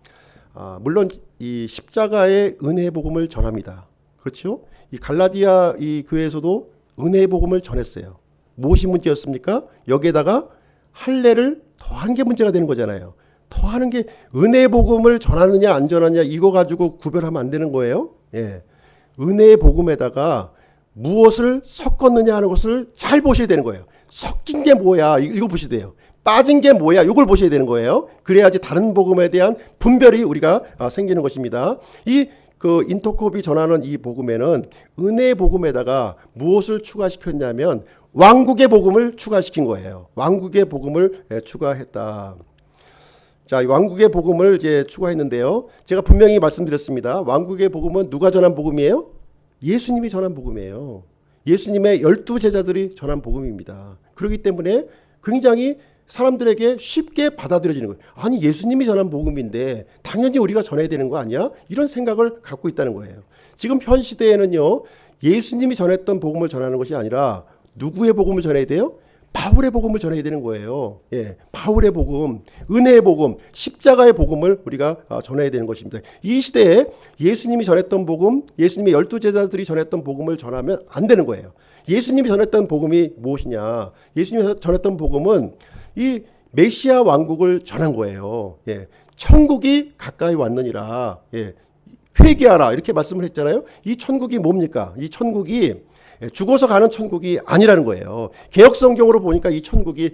물론 이 십자가의 은혜의 복음을 전합니다. 그렇죠? 이 갈라디아 이 교회에서도 은혜의 복음을 전했어요. 무엇이 문제였습니까? 여기에다가 할례를 더한 게 문제가 되는 거잖아요. 더하는 게, 은혜의 복음을 전하느냐 안 전하느냐 이거 가지고 구별하면 안 되는 거예요. 은혜의 복음에다가 무엇을 섞었느냐 하는 것을 잘 보셔야 되는 거예요. 섞인 게 뭐야, 이거 보셔야 돼요. 빠진 게 뭐야, 이걸 보셔야 되는 거예요. 그래야지 다른 복음에 대한 분별이 우리가 생기는 것입니다. 그 인터콥이 전하는 이 복음에는 은혜의 복음에다가 무엇을 추가시켰냐면 왕국의 복음을 추가시킨 거예요. 왕국의 복음을 추가했다. 자, 왕국의 복음을 이제 추가했는데요. 제가 분명히 말씀드렸습니다. 왕국의 복음은 누가 전한 복음이에요? 예수님이 전한 복음이에요. 예수님의 12제자들이 전한 복음입니다. 그렇기 때문에 굉장히 사람들에게 쉽게 받아들여지는 거예요. 아니, 예수님이 전한 복음인데 당연히 우리가 전해야 되는 거 아니야? 이런 생각을 갖고 있다는 거예요. 지금 현 시대에는요, 예수님이 전했던 복음을 전하는 것이 아니라 누구의 복음을 전해야 돼요? 바울의 복음을 전해야 되는 거예요. 바울의 복음, 은혜의 복음, 십자가의 복음을 우리가 전해야 되는 것입니다. 이 시대에 예수님이 전했던 복음, 예수님의 12제자들이 전했던 복음을 전하면 안 되는 거예요. 예수님이 전했던 복음이 무엇이냐? 예수님이 전했던 복음은 이 메시아 왕국을 전한 거예요. 천국이 가까이 왔느니라. 회개하라, 이렇게 말씀을 했잖아요. 이 천국이 뭡니까? 이 천국이 죽어서 가는 천국이 아니라는 거예요. 개역성경으로 보니까 이 천국이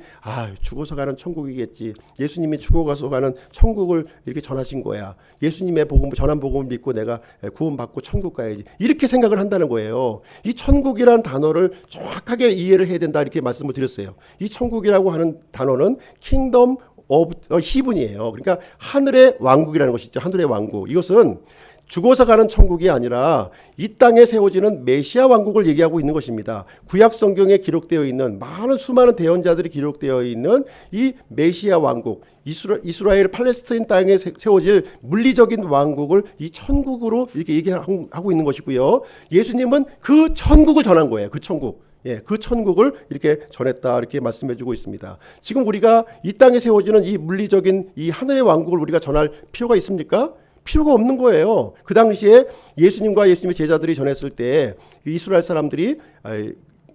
죽어서 가는 천국이겠지. 예수님이 죽어가서 가는 천국을 이렇게 전하신 거야. 예수님의 복음, 전한 복음을 믿고 내가 구원받고 천국 가야지. 이렇게 생각을 한다는 거예요. 이 천국이란 단어를 정확하게 이해를 해야 된다, 이렇게 말씀을 드렸어요. 이 천국이라고 하는 단어는 킹덤 오브 히븐이에요. 그러니까 하늘의 왕국이라는 것이죠. 하늘의 왕국. 이것은 죽어서 가는 천국이 아니라 이 땅에 세워지는 메시아 왕국을 얘기하고 있는 것입니다. 구약 성경에 기록되어 있는 수많은 대언자들이 기록되어 있는 이 메시아 왕국, 이스라엘 팔레스타인 땅에 세워질 물리적인 왕국을 이 천국으로 이렇게 얘기하고 있는 것이고요. 예수님은 그 천국을 전한 거예요. 그 천국. 그 천국을 이렇게 전했다, 이렇게 말씀해주고 있습니다. 지금 우리가 이 땅에 세워지는 이 물리적인 이 하늘의 왕국을 우리가 전할 필요가 있습니까? 필요가 없는 거예요. 그 당시에 예수님과 예수님의 제자들이 전했을 때 이스라엘 사람들이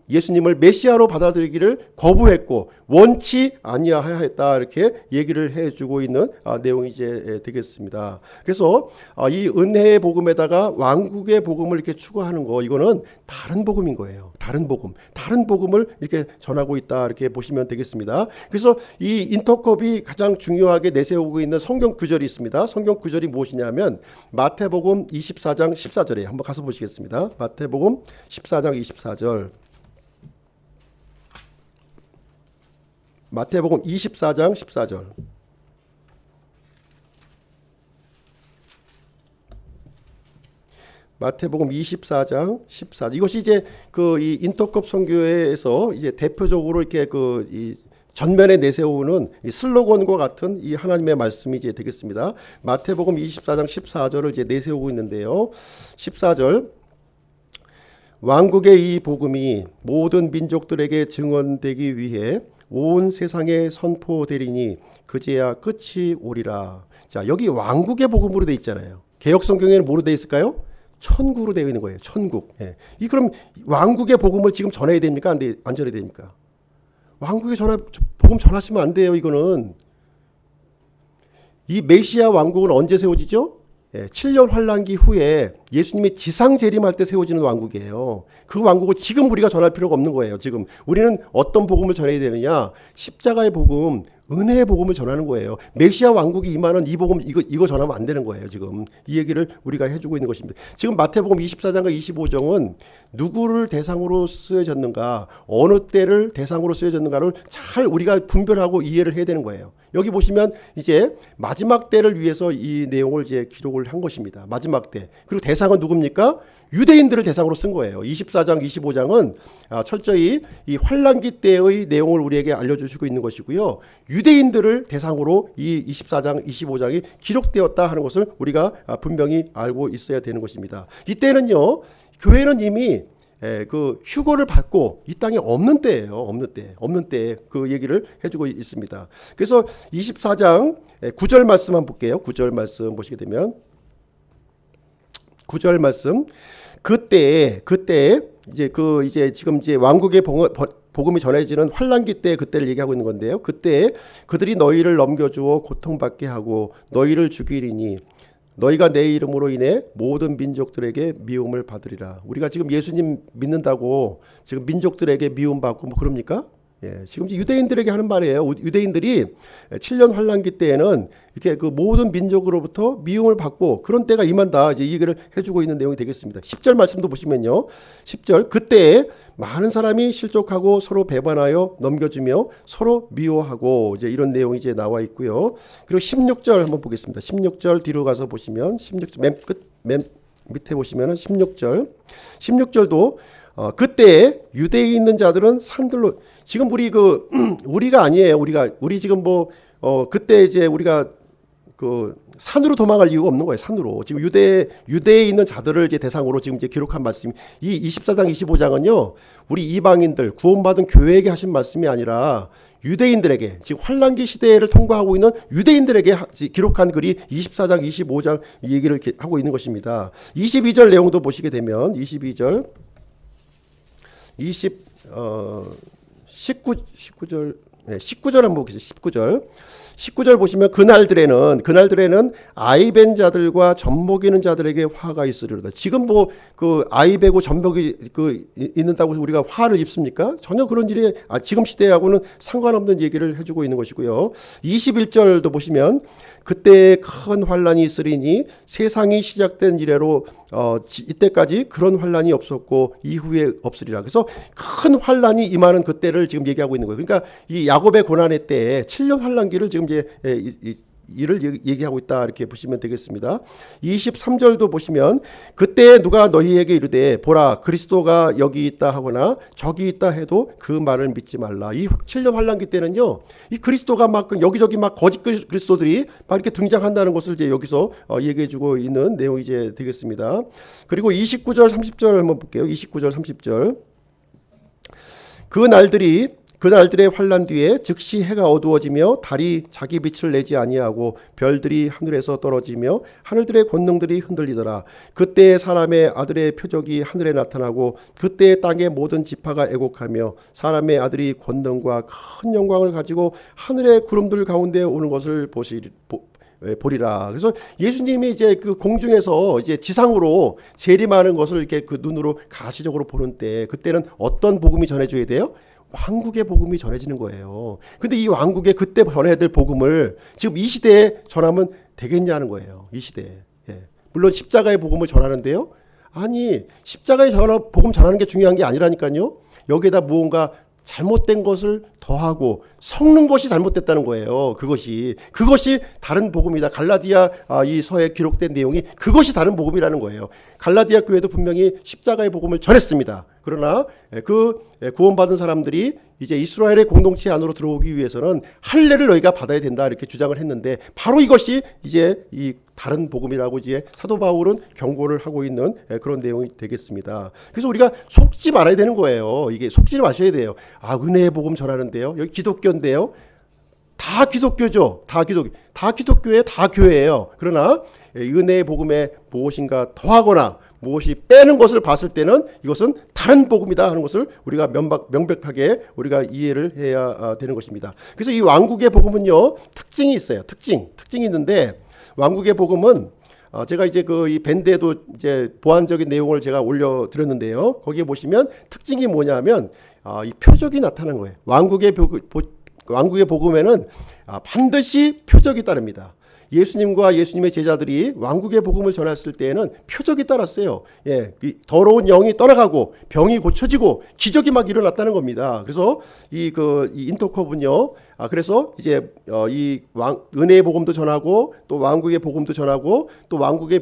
예수님을 메시아로 받아들이기를 거부했고 원치 아니하였다 이렇게 얘기를 해주고 있는 내용이 이제 되겠습니다. 그래서 이 은혜의 복음에다가 왕국의 복음을 이렇게 추구하는 거 이거는 다른 복음인 거예요. 다른 복음을 이렇게 전하고 있다 이렇게 보시면 되겠습니다. 그래서 이 인터컵이 가장 중요하게 내세우고 있는 성경 구절이 있습니다. 성경 구절이 무엇이냐면 마태복음 24장 14절에 한번 가서 보시겠습니다. 마태복음 14장 24절. 마태복음 24장 14절. 마태복음 24장 14절. 이것이 이제 이 인터컵 선교회에서 이제 대표적으로 이렇게 이 전면에 내세우는 이 슬로건과 같은 이 하나님의 말씀이 이제 되겠습니다. 마태복음 24장 14절을 이제 내세우고 있는데요. 14절. 왕국의 이 복음이 모든 민족들에게 증언되기 위해 온 세상에 선포되리니 그제야 끝이 오리라. 자, 여기 왕국의 복음으로 돼 있잖아요. 개역 성경에는 뭐로 돼 있을까요? 천국으로 되어 있는 거예요. 천국. 예. 이 그럼 왕국의 복음을 지금 전해야 됩니까? 안 전해야 됩니까? 왕국의 복음 전하시면 안 돼요. 이거는 이 메시아 왕국은 언제 세워지죠? 7년 환란기 후에 예수님이 지상 재림할 때 세워지는 왕국이에요. 그 왕국을 지금 우리가 전할 필요가 없는 거예요. 지금 우리는 어떤 복음을 전해야 되느냐? 십자가의 복음, 은혜의 복음을 전하는 거예요. 메시아 왕국이 임하는 이 복음 이거 전하면 안 되는 거예요. 지금 이 얘기를 우리가 해주고 있는 것입니다. 지금 마태복음 24장과 25장은 누구를 대상으로 쓰여졌는가, 어느 때를 대상으로 쓰여졌는가를 잘 우리가 분별하고 이해를 해야 되는 거예요. 여기 보시면 이제 마지막 때를 위해서 이 내용을 이제 기록을 한 것입니다. 마지막 때. 그리고 대상은 누굽니까? 유대인들을 대상으로 쓴 거예요. 24장, 25장은 철저히 이 환란기 때의 내용을 우리에게 알려주시고 있는 것이고요. 유대인들을 대상으로 이 24장, 25장이 기록되었다 하는 것을 우리가 분명히 알고 있어야 되는 것입니다. 이때는요, 교회는 이미 그 휴거를 받고 이 땅에 없는 때예요. 없는 때 그 얘기를 해주고 있습니다. 그래서 24장 9절 말씀 한번 볼게요. 9절 말씀 보시게 되면 9절 말씀 그때 이제 지금 이제 왕국의 복음이 전해지는 환란기 때 그때를 얘기하고 있는 건데요. 그때 그들이 너희를 넘겨주어 고통받게 하고 너희를 죽이리니 너희가 내 이름으로 인해 모든 민족들에게 미움을 받으리라. 우리가 지금 예수님 믿는다고 지금 민족들에게 미움받고 뭐 그럽니까? 지금 유대인들에게 하는 말이에요. 유대인들이 7년 환란기 때에는 이렇게 그 모든 민족으로부터 미움을 받고 그런 때가 임한다. 이제 이 얘기를 해주고 있는 내용이 되겠습니다. 10절 말씀도 보시면요. 10절 그때 많은 사람이 실족하고 서로 배반하여 넘겨주며 서로 미워하고 이제 이런 내용이 이제 나와 있고요. 그리고 16절 한번 보겠습니다. 16절 뒤로 가서 보시면 16절 맨 밑에 보시면은 16절도 그때 유대에 있는 자들은 산들로 지금 우리가 아니에요. 우리 지금 그때 이제 우리가 그 산으로 도망갈 이유가 없는 거예요. 산으로. 지금 유대에 있는 자들을 이제 대상으로 지금 이제 기록한 말씀. 이 24장 25장은요. 우리 이방인들 구원받은 교회에게 하신 말씀이 아니라 유대인들에게 지금 환란기 시대를 통과하고 있는 유대인들에게 기록한 글이 24장 25장 이 얘기를 하고 있는 것입니다. 22절 내용도 보시게 되면 19절 한번 보겠습니다. 19절 보시면 그날들에는 아이벤 자들과 젖먹이는 자들에게 화가 있으리로다. 지금 그 아이배고 젖먹이 있는다고 우리가 화를 입습니까? 전혀 그런 일이 지금 시대하고는 상관없는 얘기를 해주고 있는 것이고요. 21절도 보시면 그때 큰 환란이 있으리니 세상이 시작된 이래로 이때까지 그런 환란이 없었고 이후에 없으리라. 그래서 큰 환란이 임하는 그때를 지금 얘기하고 있는 거예요. 그러니까 이 야곱의 고난의 때에 7년 환란기를 지금 이제 이를 얘기하고 있다 이렇게 보시면 되겠습니다. 23절도 보시면 그때 누가 너희에게 이르되 보라 그리스도가 여기 있다 하거나 저기 있다 해도 그 말을 믿지 말라. 이 7년 환란기 때는요, 이 그리스도가 막 여기저기 막 거짓 그리스도들이 막 이렇게 등장한다는 것을 이제 여기서 얘기해주고 있는 내용이 이제 되겠습니다. 그리고 29절 30절 한번 볼게요. 29절 30절 그 그날들의 환난 뒤에 즉시 해가 어두워지며 달이 자기 빛을 내지 아니하고 별들이 하늘에서 떨어지며 하늘들의 권능들이 흔들리더라. 그때 사람의 아들의 표적이 하늘에 나타나고 그때 땅의 모든 지파가 애곡하며 사람의 아들이 권능과 큰 영광을 가지고 하늘의 구름들 가운데 오는 것을 보리라. 그래서 예수님이 이제 그 공중에서 이제 지상으로 재림하는 것을 이렇게 그 눈으로 가시적으로 보는 때, 그때는 어떤 복음이 전해져야 돼요? 왕국의 복음이 전해지는 거예요. 근데 이 왕국의 그때 전해야 될 복음을 지금 이 시대에 전하면 되겠냐는 거예요. 이 시대에. 예. 물론 십자가의 복음을 전하는데요. 아니, 십자가의 복음 전하는 게 중요한 게 아니라니까요. 여기에다 무언가 잘못된 것을 더하고 섞는 것이 잘못됐다는 거예요. 그것이 다른 복음이다. 갈라디아 이 서에 기록된 내용이 그것이 다른 복음이라는 거예요. 갈라디아 교회도 분명히 십자가의 복음을 전했습니다. 그러나 그 구원받은 사람들이 이제 이스라엘의 공동체 안으로 들어오기 위해서는 할례를 너희가 받아야 된다 이렇게 주장을 했는데, 바로 이것이 이제 이 다른 복음이라고 이제 사도 바울은 경고를 하고 있는 그런 내용이 되겠습니다. 그래서 우리가 속지 말아야 되는 거예요. 이게 속지 마셔야 돼요. 은혜의 복음 전하는데요. 여기 기독교인데요. 다 기독교죠. 다 기독교에 다 교회예요. 그러나 은혜의 복음에 무엇인가 더하거나 무엇이 빼는 것을 봤을 때는 이것은 다른 복음이다 하는 것을 우리가 명백하게 우리가 이해를 해야 되는 것입니다. 그래서 이 왕국의 복음은요, 특징이 있어요. 특징이 있는데, 왕국의 복음은 제가 이제 이 밴드에도 이제 보완적인 내용을 제가 올려드렸는데요. 거기에 보시면 특징이 뭐냐면 이 표적이 나타난 거예요. 왕국의 복음에는 반드시 표적이 따릅니다. 예수님과 예수님의 제자들이 왕국의 복음을 전했을 때에는 표적이 따랐어요. 예, 더러운 영이 떠나가고 병이 고쳐지고 기적이 막 일어났다는 겁니다. 그래서 이 인터컵은요. 그래서 이제 은혜의 복음도 전하고 또 왕국의 복음도 전하고 또 왕국의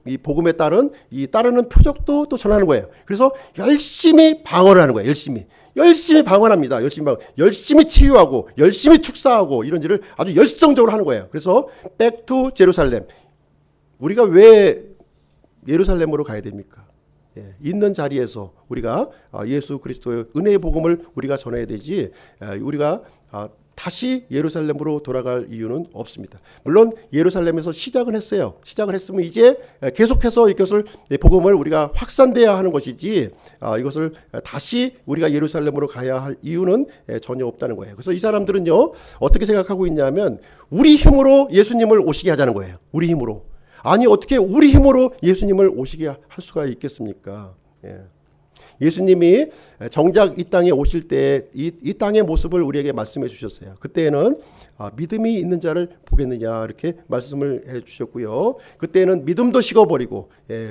이 복음에 따르는 표적도 또 전하는 거예요. 그래서 열심히 방언을 하는 거예요. 열심히 방언합니다. 열심히 치유하고 열심히 축사하고 이런 일을 아주 열성적으로 하는 거예요. 그래서 back to 제루살렘. 우리가 왜 예루살렘으로 가야 됩니까? 예, 있는 자리에서 우리가 예수 그리스도의 은혜의 복음을 우리가 전해야 되지, 우리가 다시 예루살렘으로 돌아갈 이유는 없습니다. 물론 예루살렘에서 시작은 했어요. 시작을 했으면 이제 계속해서 이것을 복음을 우리가 확산돼야 하는 것이지, 이것을 다시 우리가 예루살렘으로 가야 할 이유는 전혀 없다는 거예요. 그래서 이 사람들은요, 어떻게 생각하고 있냐면 우리 힘으로 예수님을 오시게 하자는 거예요. 우리 힘으로. 아니, 어떻게 우리 힘으로 예수님을 오시게 할 수가 있겠습니까? 예. 예수님이 정작 이 땅에 오실 때 이 땅의 모습을 우리에게 말씀해 주셨어요. 그때는 믿음이 있는 자를 보겠느냐 이렇게 말씀을 해 주셨고요. 그때는 믿음도 식어버리고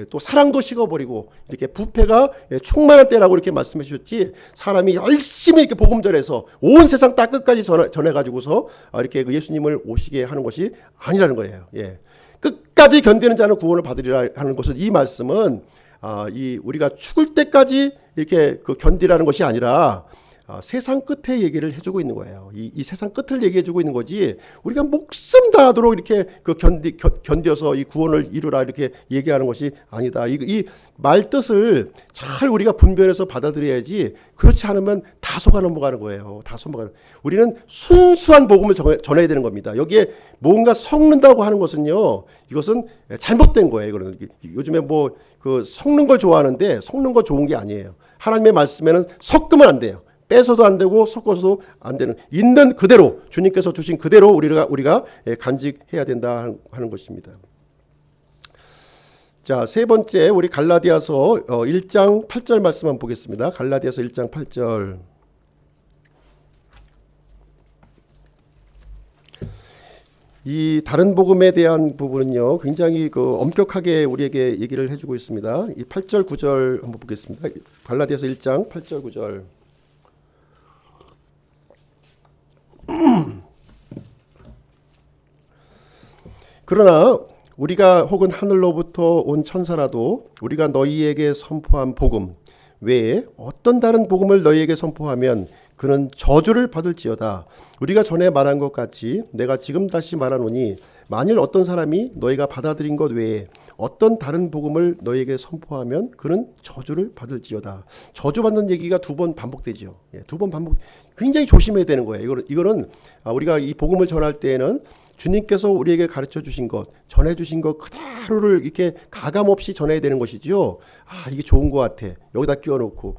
또 사랑도 식어버리고 이렇게 부패가 충만한 때라고 이렇게 말씀해 주셨지, 사람이 열심히 이렇게 복음 전해서 온 세상 땅 끝까지 전해가지고서 이렇게 예수님을 오시게 하는 것이 아니라는 거예요. 예. 끝까지 견디는 자는 구원을 받으리라 하는 것은, 이 말씀은 우리가 죽을 때까지 이렇게 견디라는 것이 아니라 세상 끝에 얘기를 해주고 있는 거예요. 이 세상 끝을 얘기해주고 있는 거지, 우리가 목숨 다하도록 이렇게 견뎌서 이 구원을 이루라 이렇게 얘기하는 것이 아니다. 이 말 뜻을 잘 우리가 분별해서 받아들여야지, 그렇지 않으면 다 속아 넘어가는 거예요. 우리는 순수한 복음을 전해야 되는 겁니다. 여기에 뭔가 섞는다고 하는 것은요, 이것은 잘못된 거예요. 요즘에 섞는 걸 좋아하는데 섞는 거 좋은 게 아니에요. 하나님의 말씀에는 섞으면 안 돼요. 빼서도 안 되고 섞어서도 안 되는, 있는 그대로 주님께서 주신 그대로 우리가 간직해야 된다 하는 것입니다. 자, 세 번째, 우리 갈라디아서 1장 8절 말씀 한번 보겠습니다. 갈라디아서 1장 8절. 이 다른 복음에 대한 부분은요, 굉장히 엄격하게 우리에게 얘기를 해주고 있습니다. 이 8절 9절 한번 보겠습니다. 갈라디아서 1장 8절 9절. 그러나 우리가 혹은 하늘로부터 온 천사라도 우리가 너희에게 선포한 복음 외에 어떤 다른 복음을 너희에게 선포하면 그는 저주를 받을지어다. 우리가 전에 말한 것 같이 내가 지금 다시 말하노니 만일 어떤 사람이 너희가 받아들인 것 외에 어떤 다른 복음을 너희에게 선포하면 그는 저주를 받을지어다. 저주받는 얘기가 두 번 반복되죠. 예, 두 번 반복. 굉장히 조심해야 되는 거예요. 이거는 우리가 이 복음을 전할 때에는 주님께서 우리에게 가르쳐 주신 것, 전해 주신 것 그대로를 이렇게 가감 없이 전해야 되는 것이지요. 이게 좋은 것 같아. 여기다 끼워놓고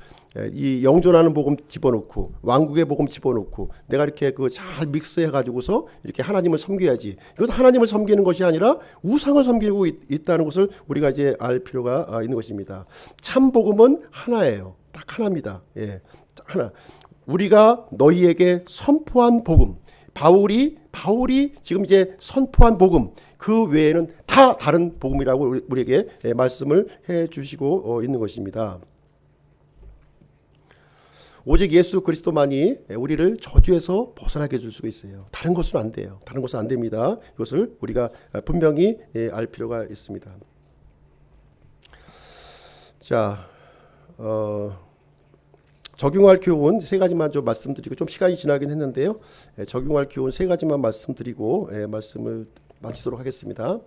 이 영존하는 복음 집어넣고 왕국의 복음 집어넣고 내가 이렇게 그 잘 믹스해 가지고서 이렇게 하나님을 섬겨야지. 이것도 하나님을 섬기는 것이 아니라 우상을 섬기고 있다는 것을 우리가 이제 알 필요가 있는 것입니다. 참 복음은 하나예요. 딱 하나입니다. 예, 하나. 우리가 너희에게 선포한 복음. 바울이 지금 이제 선포한 복음 그 외에는 다 다른 복음이라고 우리에게 말씀을 해 주시고 있는 것입니다. 오직 예수 그리스도만이 우리를 저주에서 벗어나게 해줄 수가 있어요. 다른 것은 안 돼요. 다른 것은 안 됩니다. 이것을 우리가 분명히 알 필요가 있습니다. 자, 적용할 교훈 세 가지만 좀 말씀드리고 좀 시간이 지나긴 했는데요. 적용할 교훈 세 가지만 말씀드리고 말씀을 마치도록 하겠습니다.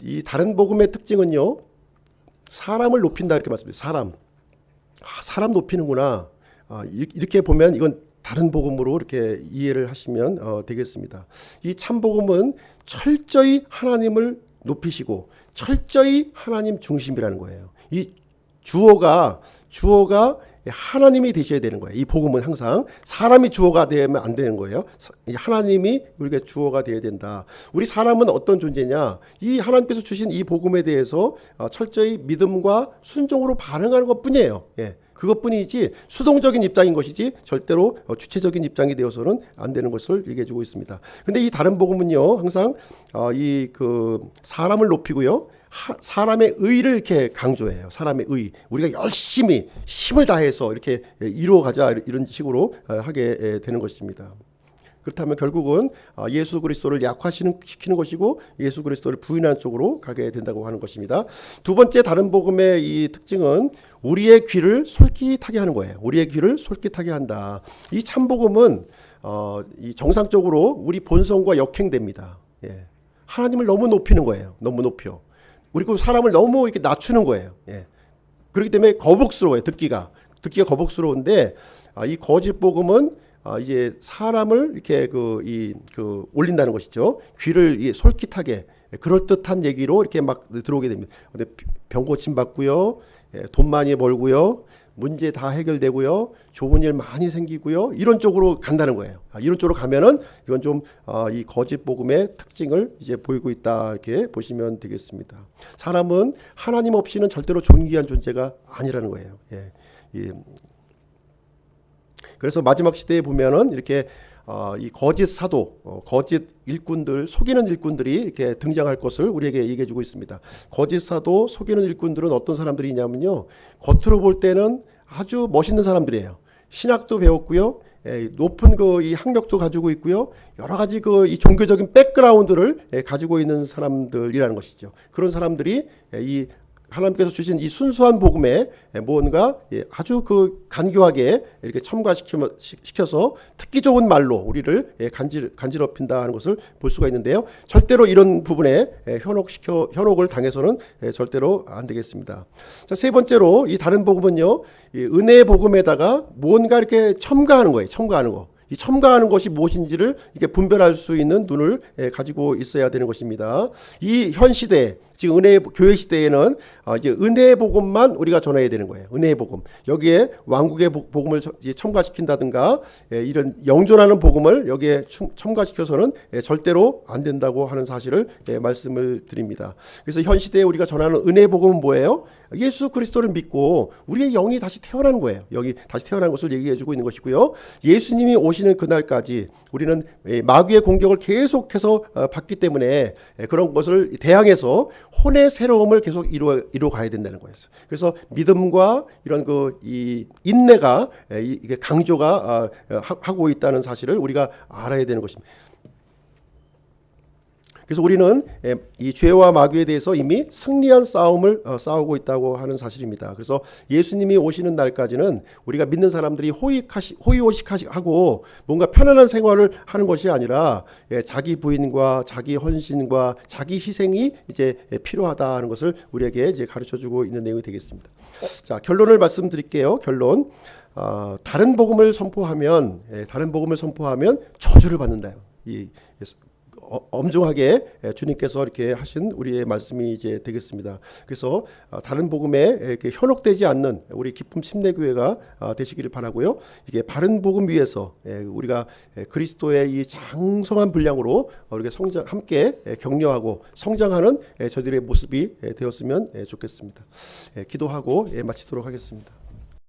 이 다른 복음의 특징은요. 사람을 높인다 이렇게 말씀드려요. 사람 높이는구나. 이렇게 보면 이건 다른 복음으로 이렇게 이해를 하시면 되겠습니다. 이 참 복음은 철저히 하나님을 높이시고 철저히 하나님 중심이라는 거예요. 이 주어가 하나님이 되셔야 되는 거예요. 이 복음은 항상 사람이 주어가 되면 안 되는 거예요. 하나님이 우리가 주어가 되어야 된다. 우리 사람은 어떤 존재냐? 이 하나님께서 주신 이 복음에 대해서 철저히 믿음과 순종으로 반응하는 것뿐이에요. 예. 그것뿐이지 수동적인 입장인 것이지 절대로 주체적인 입장이 되어서는 안 되는 것을 얘기해 주고 있습니다. 근데 이 다른 복음은요. 항상 이 그 사람을 높이고요. 사람의 의를 이렇게 강조해요. 사람의 의. 우리가 열심히 힘을 다해서 이렇게 이루어가자 이런 식으로 하게 되는 것입니다. 그렇다면 결국은 예수 그리스도를 약화시키는 것이고 예수 그리스도를 부인하는 쪽으로 가게 된다고 하는 것입니다. 두 번째 다른 복음의 이 특징은 우리의 귀를 솔깃하게 하는 거예요. 우리의 귀를 솔깃하게 한다. 이 참 복음은 이 정상적으로 우리 본성과 역행됩니다. 예. 하나님을 너무 높이는 거예요. 너무 높여. 그리고 사람을 너무 이렇게 낮추는 거예요. 예. 그렇기 때문에 거북스러워요. 듣기가 거북스러운데 이 거짓 복음은 이제 사람을 이렇게 올린다는 것이죠. 귀를 솔깃하게 그럴 듯한 얘기로 이렇게 막 들어오게 됩니다. 근데 병 고침 받고요, 돈 많이 벌고요, 문제 다 해결되고요, 좋은 일 많이 생기고요, 이런 쪽으로 간다는 거예요. 이런 쪽으로 가면은 이건 좀 이 거짓 복음의 특징을 이제 보이고 있다 이렇게 보시면 되겠습니다. 사람은 하나님 없이는 절대로 존귀한 존재가 아니라는 거예요. 예. 그래서 마지막 시대에 보면은 이렇게 이 거짓 사도, 거짓 일꾼들, 속이는 일꾼들이 이렇게 등장할 것을 우리에게 얘기해주고 있습니다. 거짓 사도, 속이는 일꾼들은 어떤 사람들이냐면요, 겉으로 볼 때는 아주 멋있는 사람들이에요. 신학도 배웠고요, 높은 이 학력도 가지고 있고요, 여러 가지 이 종교적인 백그라운드를 가지고 있는 사람들이라는 것이죠. 그런 사람들이 이 하나님께서 주신 이 순수한 복음에 뭔가 아주 간교하게 이렇게 첨가시켜서 듣기 좋은 말로 우리를 간지럽힌다 하는 것을 볼 수가 있는데요. 절대로 이런 부분에 현혹을 당해서는 절대로 안 되겠습니다. 자, 세 번째로 이 다른 복음은요, 이 은혜의 복음에다가 뭔가 이렇게 첨가하는 거예요. 첨가하는 거. 이 첨가하는 것이 무엇인지를 이게 분별할 수 있는 눈을 가지고 있어야 되는 것입니다. 이 현 시대, 지금 은혜의 교회 시대에는 이제 은혜의 복음만 우리가 전해야 되는 거예요. 은혜의 복음. 여기에 왕국의 복음을 첨가시킨다든가 이런 영존하는 복음을 여기에 첨가시켜서는 절대로 안 된다고 하는 사실을 말씀을 드립니다. 그래서 현 시대에 우리가 전하는 은혜의 복음은 뭐예요? 예수 그리스도를 믿고 우리의 영이 다시 태어나는 거예요. 여기 다시 태어난 것을 얘기해주고 있는 것이고요. 예수님이 오시는 그날까지 우리는 마귀의 공격을 계속해서 받기 때문에 그런 것을 대항해서 혼의 새로움을 계속 이루어 가야 된다는 거예요. 그래서 믿음과 이런 이 인내가 이게 강조가 하고 있다는 사실을 우리가 알아야 되는 것입니다. 그래서 우리는 이 죄와 마귀에 대해서 이미 승리한 싸움을 싸우고 있다고 하는 사실입니다. 그래서 예수님이 오시는 날까지는 우리가 믿는 사람들이 호의호식하고 뭔가 편안한 생활을 하는 것이 아니라 자기 부인과 자기 헌신과 자기 희생이 이제 필요하다는 것을 우리에게 이제 가르쳐주고 있는 내용이 되겠습니다. 자, 결론을 말씀드릴게요. 결론. 다른 복음을 선포하면 저주를 받는다. 엄중하게 주님께서 이렇게 하신 우리의 말씀이 이제 되겠습니다. 그래서 다른 복음에 이렇게 현혹되지 않는 우리 기쁨 침례교회가 되시기를 바라고요. 이게 바른 복음 위에서 우리가 그리스도의 이 장성한 분량으로 우리가 함께 격려하고 성장하는 저들의 모습이 되었으면 좋겠습니다. 기도하고 마치도록 하겠습니다.